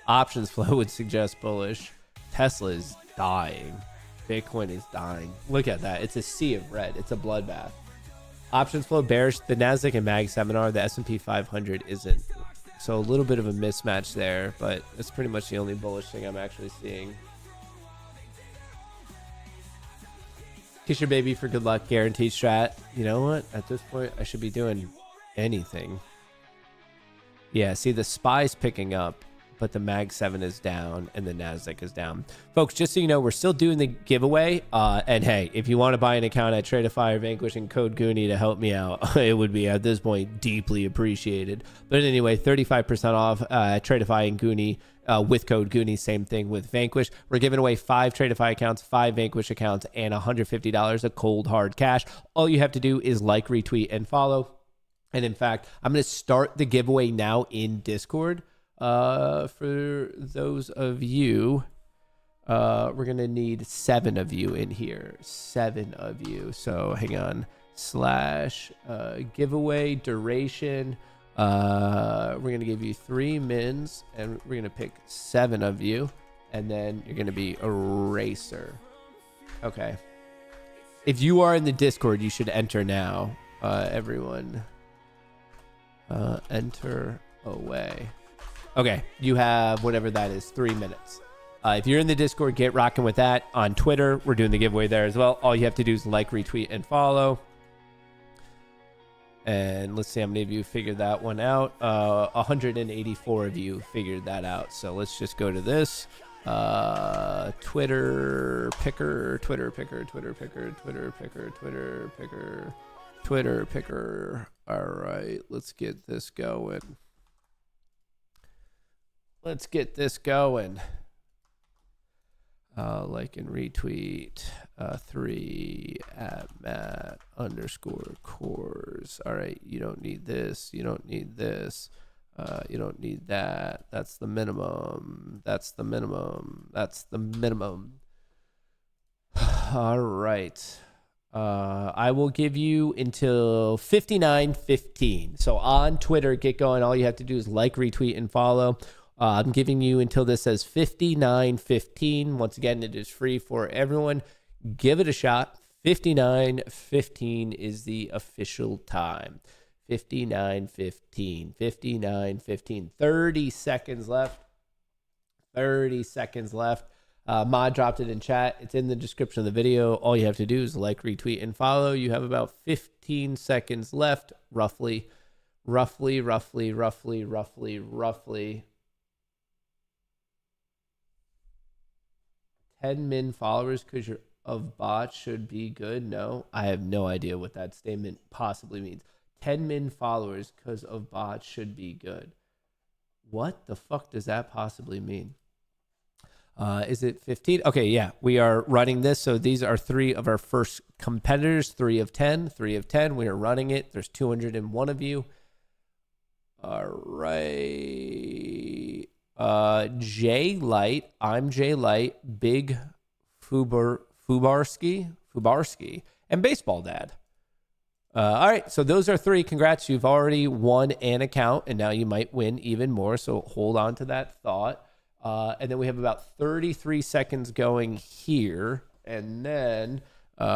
S4: Options flow would suggest bullish. Tesla is dying. Bitcoin is dying. Look at that. It's a sea of red. It's a bloodbath. Options flow bearish. The Nasdaq and Mag 7 are. The S&P 500 isn't. So a little bit of a mismatch there, but it's pretty much the only bullish thing I'm actually seeing. Kiss your baby for good luck. Guaranteed strat. You know what? At this point, I should be doing anything. Yeah, see, the SPY's picking up, but the Mag 7 is down and the Nasdaq is down. Folks, just so you know, we're still doing the giveaway. And hey, if you want to buy an account at Tradeify or Vanquish and code Goonie to help me out, it would be at this point deeply appreciated. But anyway, 35% off Tradeify and Goonie with code Goonie. Same thing with Vanquish. We're giving away 5 Tradeify accounts, 5 Vanquish accounts, and $150 of cold hard cash. All you have to do is like, retweet, and follow. And in fact, I'm going to start the giveaway now in Discord. For those of you, we're going to need 7 of you in here. 7 of you. So hang on. / giveaway duration. We're going to give you 3 mins and we're going to pick 7 of you. And then you're going to be a racer. Okay. If you are in the Discord, you should enter now. Everyone. Enter away. Okay, you have whatever that is, 3 minutes. If you're in the Discord, get rocking with that. On Twitter, we're doing the giveaway there as well. All you have to do is like, retweet, and follow. And let's see how many of you figured that one out. 184 of you figured that out. So let's just go to this. Twitter picker. All right, let's get this going. Like and retweet 3 at Matt _Kohrs. All right, you don't need this. You don't need this. You don't need that. That's the minimum. All right. I will give you until 59:15. So on Twitter, get going. All you have to do is like, retweet, and follow. I'm giving you until this says 59:15. Once again, it is free for everyone. Give it a shot. 59:15 is the official time. 59:15. 30 seconds left. Mod dropped it in chat. It's in the description of the video. All you have to do is like, retweet, and follow. You have about 15 seconds left, roughly. 10 min followers because you're of bots should be good. No, I have no idea what that statement possibly means. 10 min followers because of bots should be good. What the fuck does that possibly mean? Is it 15? Okay, yeah, we are running this. So these are 3 of our first competitors, 3 of 10. We are running it. There's 201 of you. All right. J Light. I'm J Light. Big Fubarski, and Baseball Dad. All right, so those are 3. Congrats, you've already won an account, and now you might win even more. So hold on to that thought. And then we have about 33 seconds going here. And then I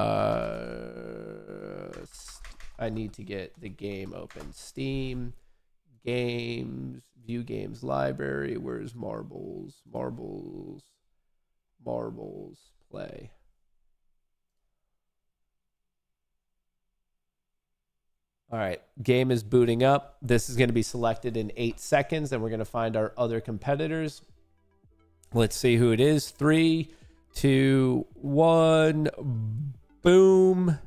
S4: need to get the game open. Steam games, view games library. Where's marbles? Marbles play. All right, game is booting up. This is going to be selected in 8 seconds, and we're going to find our other competitors. Let's see who it is. 3, 2, 1, boom.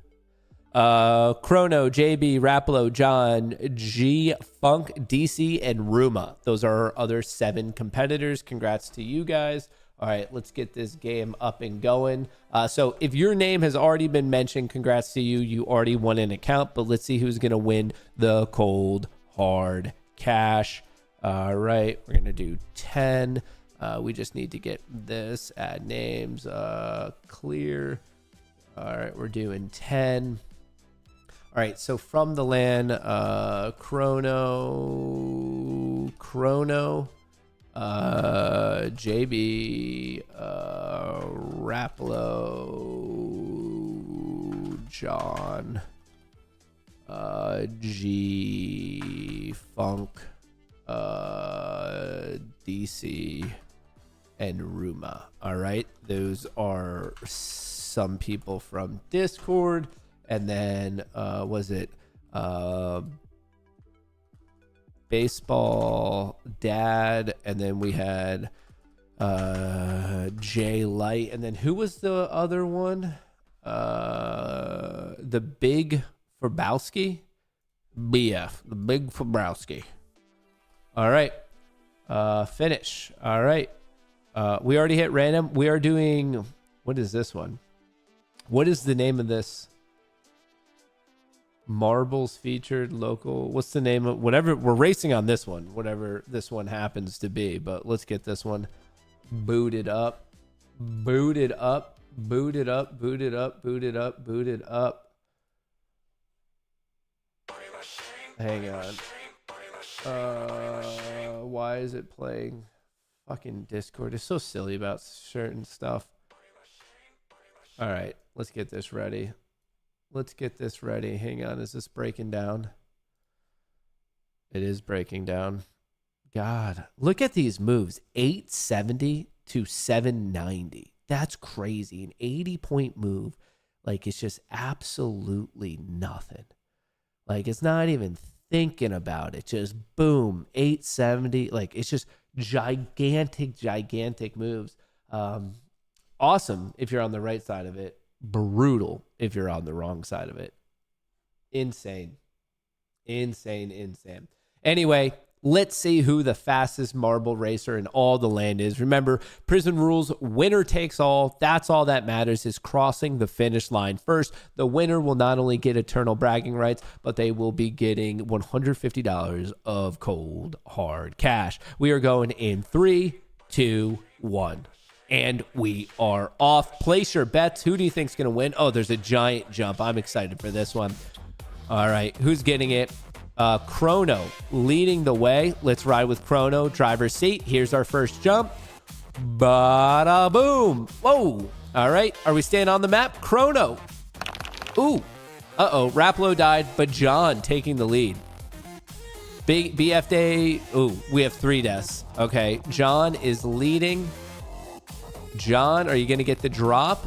S4: Chrono, JB, Raplo, John, G, Funk, DC, and Ruma. Those are our other 7 competitors. Congrats to you guys. All right, let's get this game up and going. So if your name has already been mentioned, congrats to you. You already won an account, but let's see who's going to win the cold, hard cash. All right, we're going to do 10. We just need to get this, add names, clear. All right, we're doing 10. All right, so from the land, Chrono, JB, Raplo, John, G, Funk, DC, and Ruma. All right, those are some people from Discord. And then was it Baseball Dad, and then we had Jay Light, and then who was the other one? The Big Fabowski? BF, the Big Fabowski. All right. Finish. All right. We already hit random. We are doing, what is this one? What is the name of this? Marbles featured local. What's the name of whatever? We're racing on this one, whatever this one happens to be. But let's get this one booted up. Booted up. Booted up. Booted up. Booted up. Booted up. Hang on. Why is it playing? Fucking Discord is so silly about certain stuff. All right, let's get this ready. Let's get this ready. Hang on, is this breaking down? It is breaking down. God, look at these moves. 870 to 790. That's crazy. An 80-point move. Like, it's just absolutely nothing. Like, it's not even thinking about it. Just boom, 870. Like, it's just gigantic moves. Awesome if you're on the right side of it. Brutal if you're on the wrong side of it. Insane. Anyway, let's see who the fastest marble racer in all the land is. Remember, prison rules, winner takes all. That's all that matters, is crossing the finish line first. The winner will not only get eternal bragging rights, but they will be getting $150 of cold hard cash. We are going in 3, 2, 1. And we are off. Place your bets. Who do you think is going to win? Oh, there's a giant jump. I'm excited for this one. All right, who's getting it? Chrono leading the way. Let's ride with Chrono. Driver's seat. Here's our first jump. Bada boom. Whoa. All right, are we staying on the map? Chrono. Ooh. Uh-oh, Raplo died, but John taking the lead. Big BF Day. Ooh, we have 3 deaths. Okay, John is leading. John, are you going to get the drop?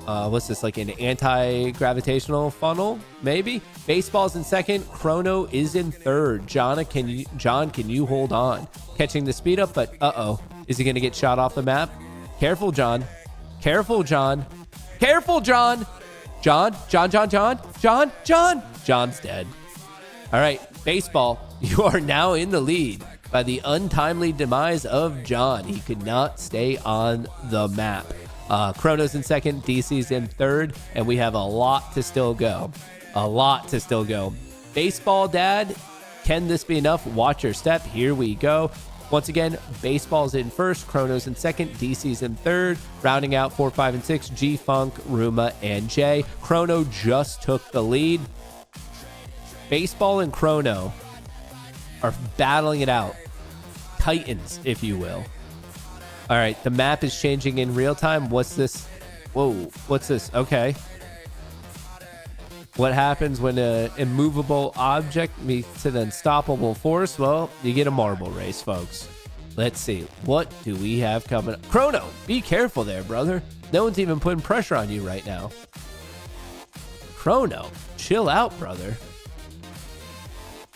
S4: What's this, like an anti-gravitational funnel? Maybe. Baseball's in second. Chrono is in third. John, can you hold on? Catching the speed up, but uh-oh. Is he going to get shot off the map? Careful, John. Careful, John. Careful, John. John. John's dead. All right, baseball, you are now in the lead by the untimely demise of John. He could not stay on the map. Chrono's in second, DC's in third, and we have a lot to still go. Baseball Dad, can this be enough? Watch your step. Here we go. Once again, baseball's in first, Chrono's in second, DC's in third, rounding out 4, 5, and 6, G, Funk, Ruma, and Jay. Chrono just took the lead. Baseball and Chrono are battling it out. Titans, if you will. All right, the map is changing in real time. What's this? Whoa, what's this? Okay. What happens when an immovable object meets an unstoppable force? Well, you get a marble race, folks. Let's see. What do we have coming up? Chrono, be careful there, brother. No one's even putting pressure on you right now. Chrono, chill out, brother.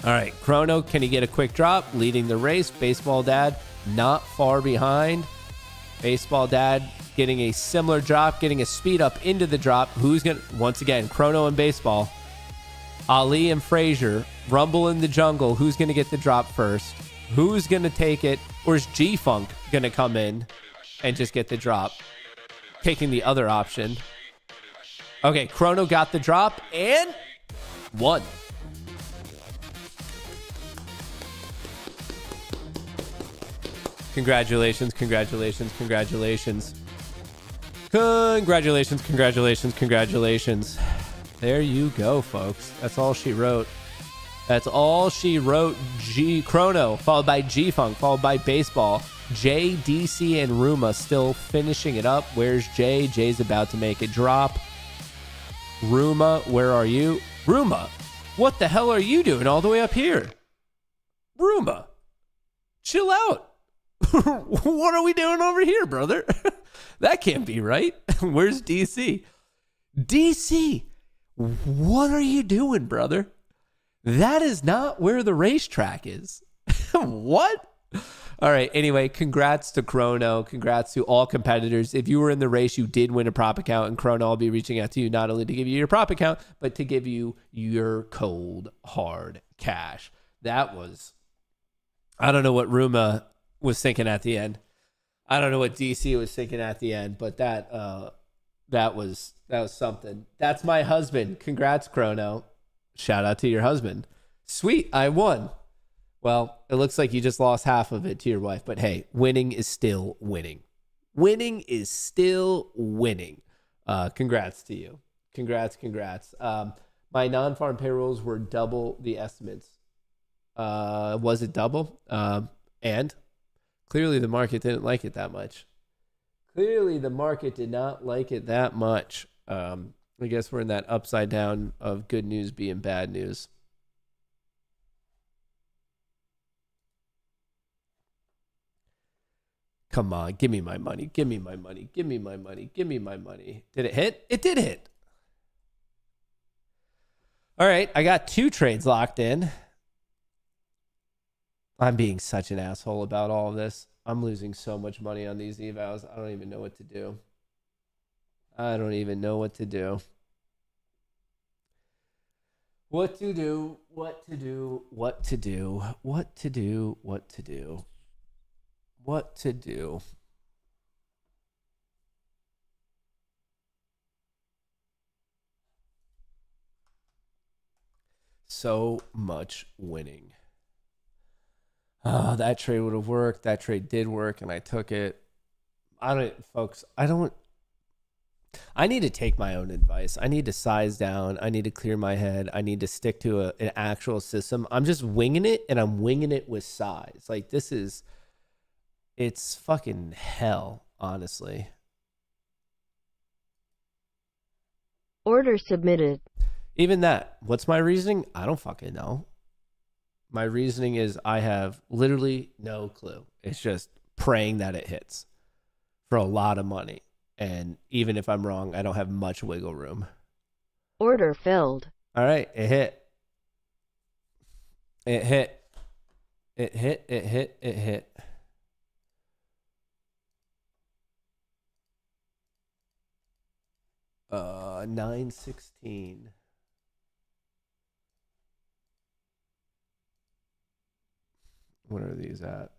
S4: All right, Chrono, can he get a quick drop? Leading the race. Baseball Dad, not far behind. Baseball Dad getting a similar drop, getting a speed up into the drop. Who's going to, once again, Chrono and Baseball. Ali and Frazier, rumble in the jungle. Who's going to get the drop first? Who's going to take it? Or is G-Funk going to come in and just get the drop? Taking the other option. Okay, Chrono got the drop and won. Congratulations, congratulations, congratulations. Congratulations, congratulations, congratulations. There you go, folks. That's all she wrote. That's all she wrote. Chrono, followed by G-Funk, followed by Baseball. J, DC, and Ruma still finishing it up. Where's Jay? Jay's about to make a drop. Ruma, where are you? Ruma, what the hell are you doing all the way up here? Ruma, chill out. What are we doing over here, brother? That can't be right. Where's DC? DC, what are you doing, brother? That is not where the racetrack is. What? All right. Anyway, congrats to Chrono. Congrats to all competitors. If you were in the race, you did win a prop account, and Chrono will be reaching out to you not only to give you your prop account, but to give you your cold, hard cash. That was, I don't know what Ruma was thinking at the end. I don't know what DC was thinking at the end, but that was something. That's my husband. Congrats, Chrono. Shout out to your husband. Sweet, I won. Well, it looks like you just lost half of it to your wife, but hey, winning is still winning. Winning is still winning. Congrats to you. Congrats. My non-farm payrolls were double the estimates. Was it double? And clearly the market didn't like it that much. Clearly the market did not like it that much. I guess we're in that upside down of good news being bad news. Come on, give me my money. Give me my money. Give me my money. Give me my money. Did it hit? It did hit. All right, I got 2 trades locked in. I'm being such an asshole about all of this. I'm losing so much money on these evals. I don't even know what to do. I don't even know what to do. What to do, what to do, what to do, what to do, what to do, what to do. So much winning. Oh, that trade would have worked. That trade did work, and I took it. I need to take my own advice. I need to size down. I need to clear my head. I need to stick to an actual system. I'm just winging it, and I'm winging it with size. Like, it's fucking hell, honestly.
S5: Order submitted.
S4: Even that. What's my reasoning? I don't fucking know. My reasoning is I have literally no clue. It's just praying that it hits for a lot of money. And even if I'm wrong, I don't have much wiggle room.
S5: Order filled.
S4: All right, it hit. It hit. It hit, it hit, it hit. $9.16. What are these at?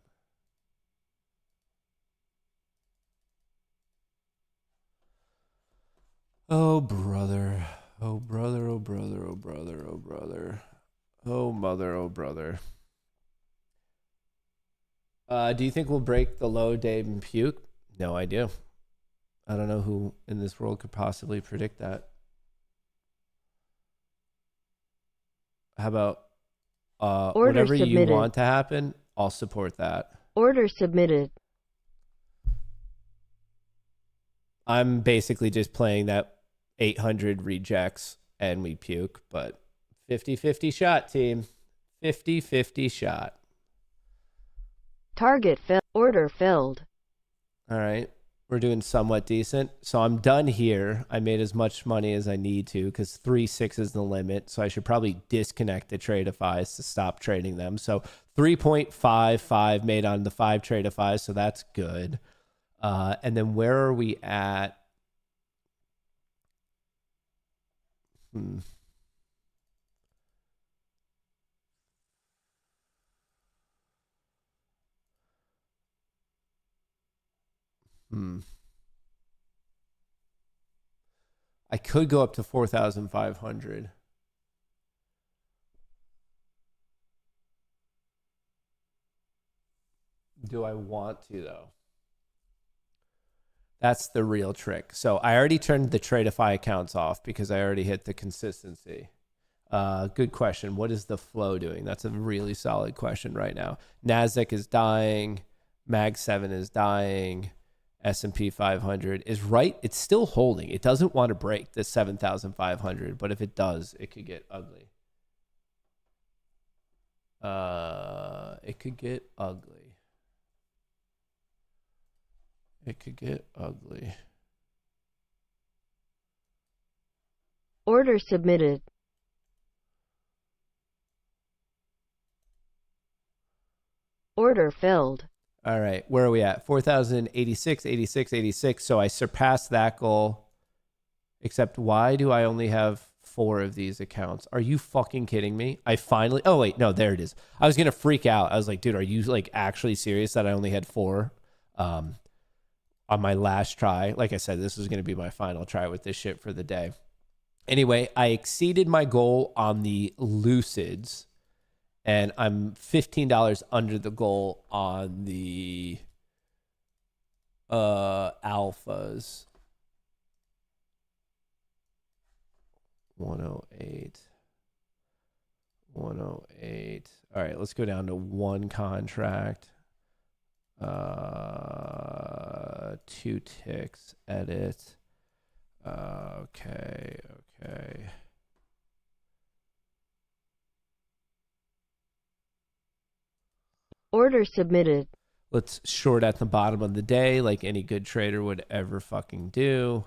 S4: Oh, brother. Oh, brother, oh, brother, oh, brother, oh, brother. Oh, mother, oh, brother. Do you think we'll break the low, Dave, and puke? No idea. I don't know who in this world could possibly predict that. How about whatever you want to happen, I'll support that.
S5: Order submitted.
S4: I'm basically just playing that 800 rejects and we puke, but 50-50 shot, team. 50-50 shot.
S5: Target filled. Order filled.
S4: All right. We're doing somewhat decent. So I'm done here. I made as much money as I need to because 3.6 is the limit. So I should probably disconnect the Tradeifys to stop trading them. So 3.55 made on the 5 Tradeifys. So that's good. And then where are we at? I could go up to 4,500. Do I want to, though? That's the real trick. So I already turned the Tradeify accounts off because I already hit the consistency. Good question. What is the flow doing? That's a really solid question right now. NASDAQ is dying. Mag 7 is dying. S&P 500 is right. It's still holding. It doesn't want to break this 7,500, but if it does, it could get ugly. It could get ugly. It could get ugly.
S5: Order submitted. Order filled.
S4: All right, where are we at? 4,086, 86, 86. So I surpassed that goal. Except why do I only have 4 of these accounts? Are you fucking kidding me? I finally, oh wait, no, there it is. I was going to freak out. I was like, dude, are you like actually serious that I only had 4 on my last try? Like I said, this was going to be my final try with this shit for the day. Anyway, I exceeded my goal on the Lucids. And I'm $15 under the goal on the alphas. 108. 108. All right, let's go down to 1 contract. 2 ticks. Edit. Okay.
S5: Order submitted.
S4: Let's short at the bottom of the day like any good trader would ever fucking do.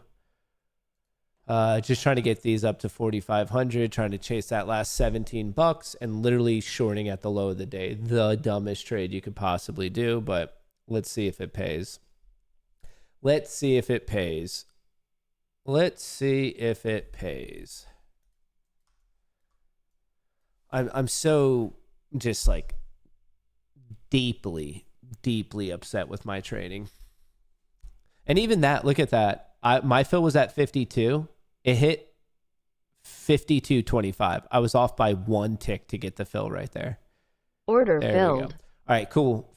S4: Just trying to get these up to 4,500, trying to chase that last $17 and literally shorting at the low of the day. The dumbest trade you could possibly do, but let's see if it pays. Let's see if it pays. I'm so just like deeply upset with my trading. And even that, look at that. My fill was at 52. It hit 52.25. I was off by 1 tick to get the fill right there.
S5: Order
S4: There
S5: filled.
S4: we go. All right, cool.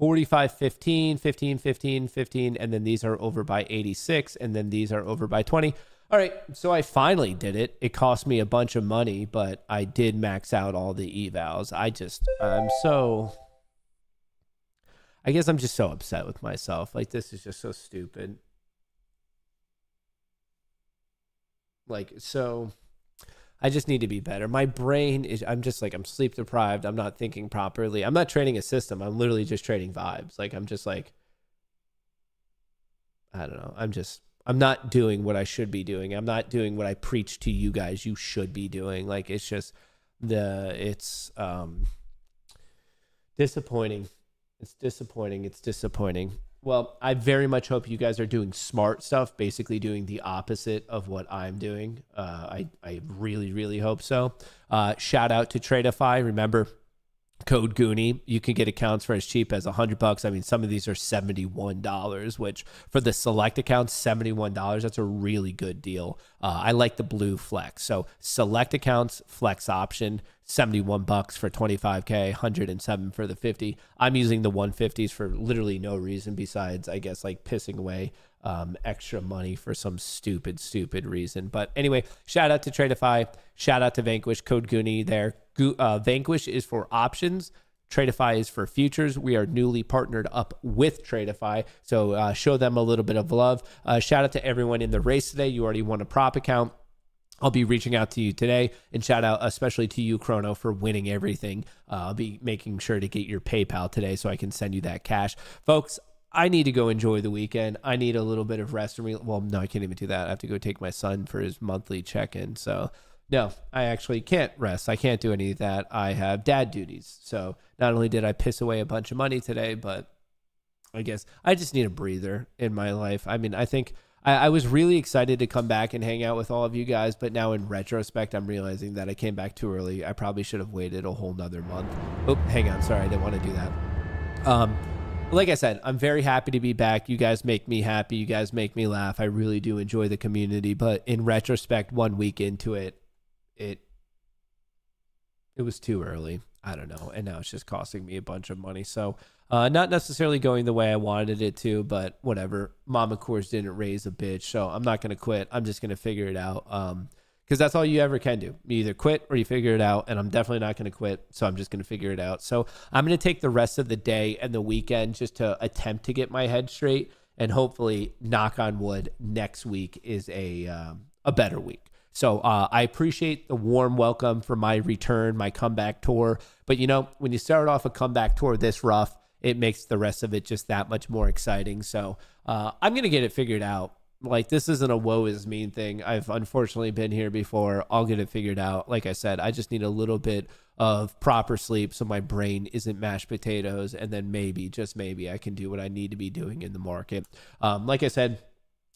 S4: 45.15, 15.15, and then these are over by 86, and then these are over by 20. All right, so I finally did it. It cost me a bunch of money, but I did max out all the evals. I guess I'm just so upset with myself. Like, this is just so stupid. Like, so I just need to be better. My brain is, I'm sleep deprived. I'm not thinking properly. I'm not trading a system. I'm literally just trading vibes. Like, I'm just like, I don't know. I'm not doing what I should be doing. I'm not doing what I preach to you guys you should be doing. Like, it's just it's disappointing. It's disappointing. Well, I very much hope you guys are doing smart stuff, basically doing the opposite of what I'm doing. I really, really hope so. Shout out to Tradeify. Remember, code Goonie. You can get accounts for as cheap as $100. I mean, some of these are $71, which for the select accounts, $71. That's a really good deal. I like the blue flex. So select accounts, flex option, $71 for 25K, 107 for the 50. I'm using the 150s for literally no reason besides, I guess, like pissing away extra money for some stupid reason. But anyway, shout out to Tradeify. Shout out to Vanquish. Code Goonie there. Vanquish is for options. Tradeify is for futures. We are newly partnered up with Tradeify, so show them a little bit of love. Shout out to everyone in the race today. You already won a prop account. I'll be reaching out to you today, and shout out especially to you, Chrono, for winning everything. I'll be making sure to get your PayPal today so I can send you that cash. Folks, I need to go enjoy the weekend. I need a little bit of rest. Well, no, I can't even do that. I have to go take my son for his monthly check-in. So no, I actually can't rest. I can't do any of that. I have dad duties. So not only did I piss away a bunch of money today, but I guess I just need a breather in my life. I mean, I think I was really excited to come back and hang out with all of you guys, but now in retrospect, I'm realizing that I came back too early. I probably should have waited a whole nother month. Oh, hang on. Sorry, I didn't want to do that. Like I said, I'm very happy to be back. You guys make me happy. You guys make me laugh. I really do enjoy the community, but in retrospect, 1 week into it, it was too early. I don't know. And now it's just costing me a bunch of money. So not necessarily going the way I wanted it to, but whatever. Mama Kohrs didn't raise a bitch, so I'm not going to quit. I'm just going to figure it out. Because that's all you ever can do. You either quit or you figure it out, and I'm definitely not going to quit, so I'm just going to figure it out. So I'm going to take the rest of the day and the weekend just to attempt to get my head straight, and hopefully, knock on wood, next week is a better week. So I appreciate the warm welcome for my return, my comeback tour. But, you know, when you start off a comeback tour this rough, it makes the rest of it just that much more exciting. So I'm going to get it figured out. Like, this isn't a woe is me thing. I've unfortunately been here before. I'll get it figured out. Like I said, I just need a little bit of proper sleep so my brain isn't mashed potatoes. And then maybe, just maybe, I can do what I need to be doing in the market. Like I said,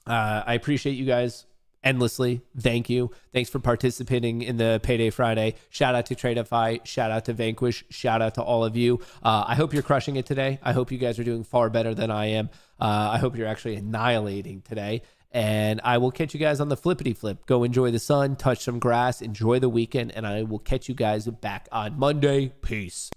S4: I appreciate you guys endlessly. Thank you. Thanks for participating in the Payday Friday. Shout out to TradeFi. Shout out to Vanquish. Shout out to all of you. I hope you're crushing it today. I hope you guys are doing far better than I am. I hope you're actually annihilating today. And I will catch you guys on the flippity flip. Go enjoy the sun, touch some grass, enjoy the weekend, and I will catch you guys back on Monday. Peace.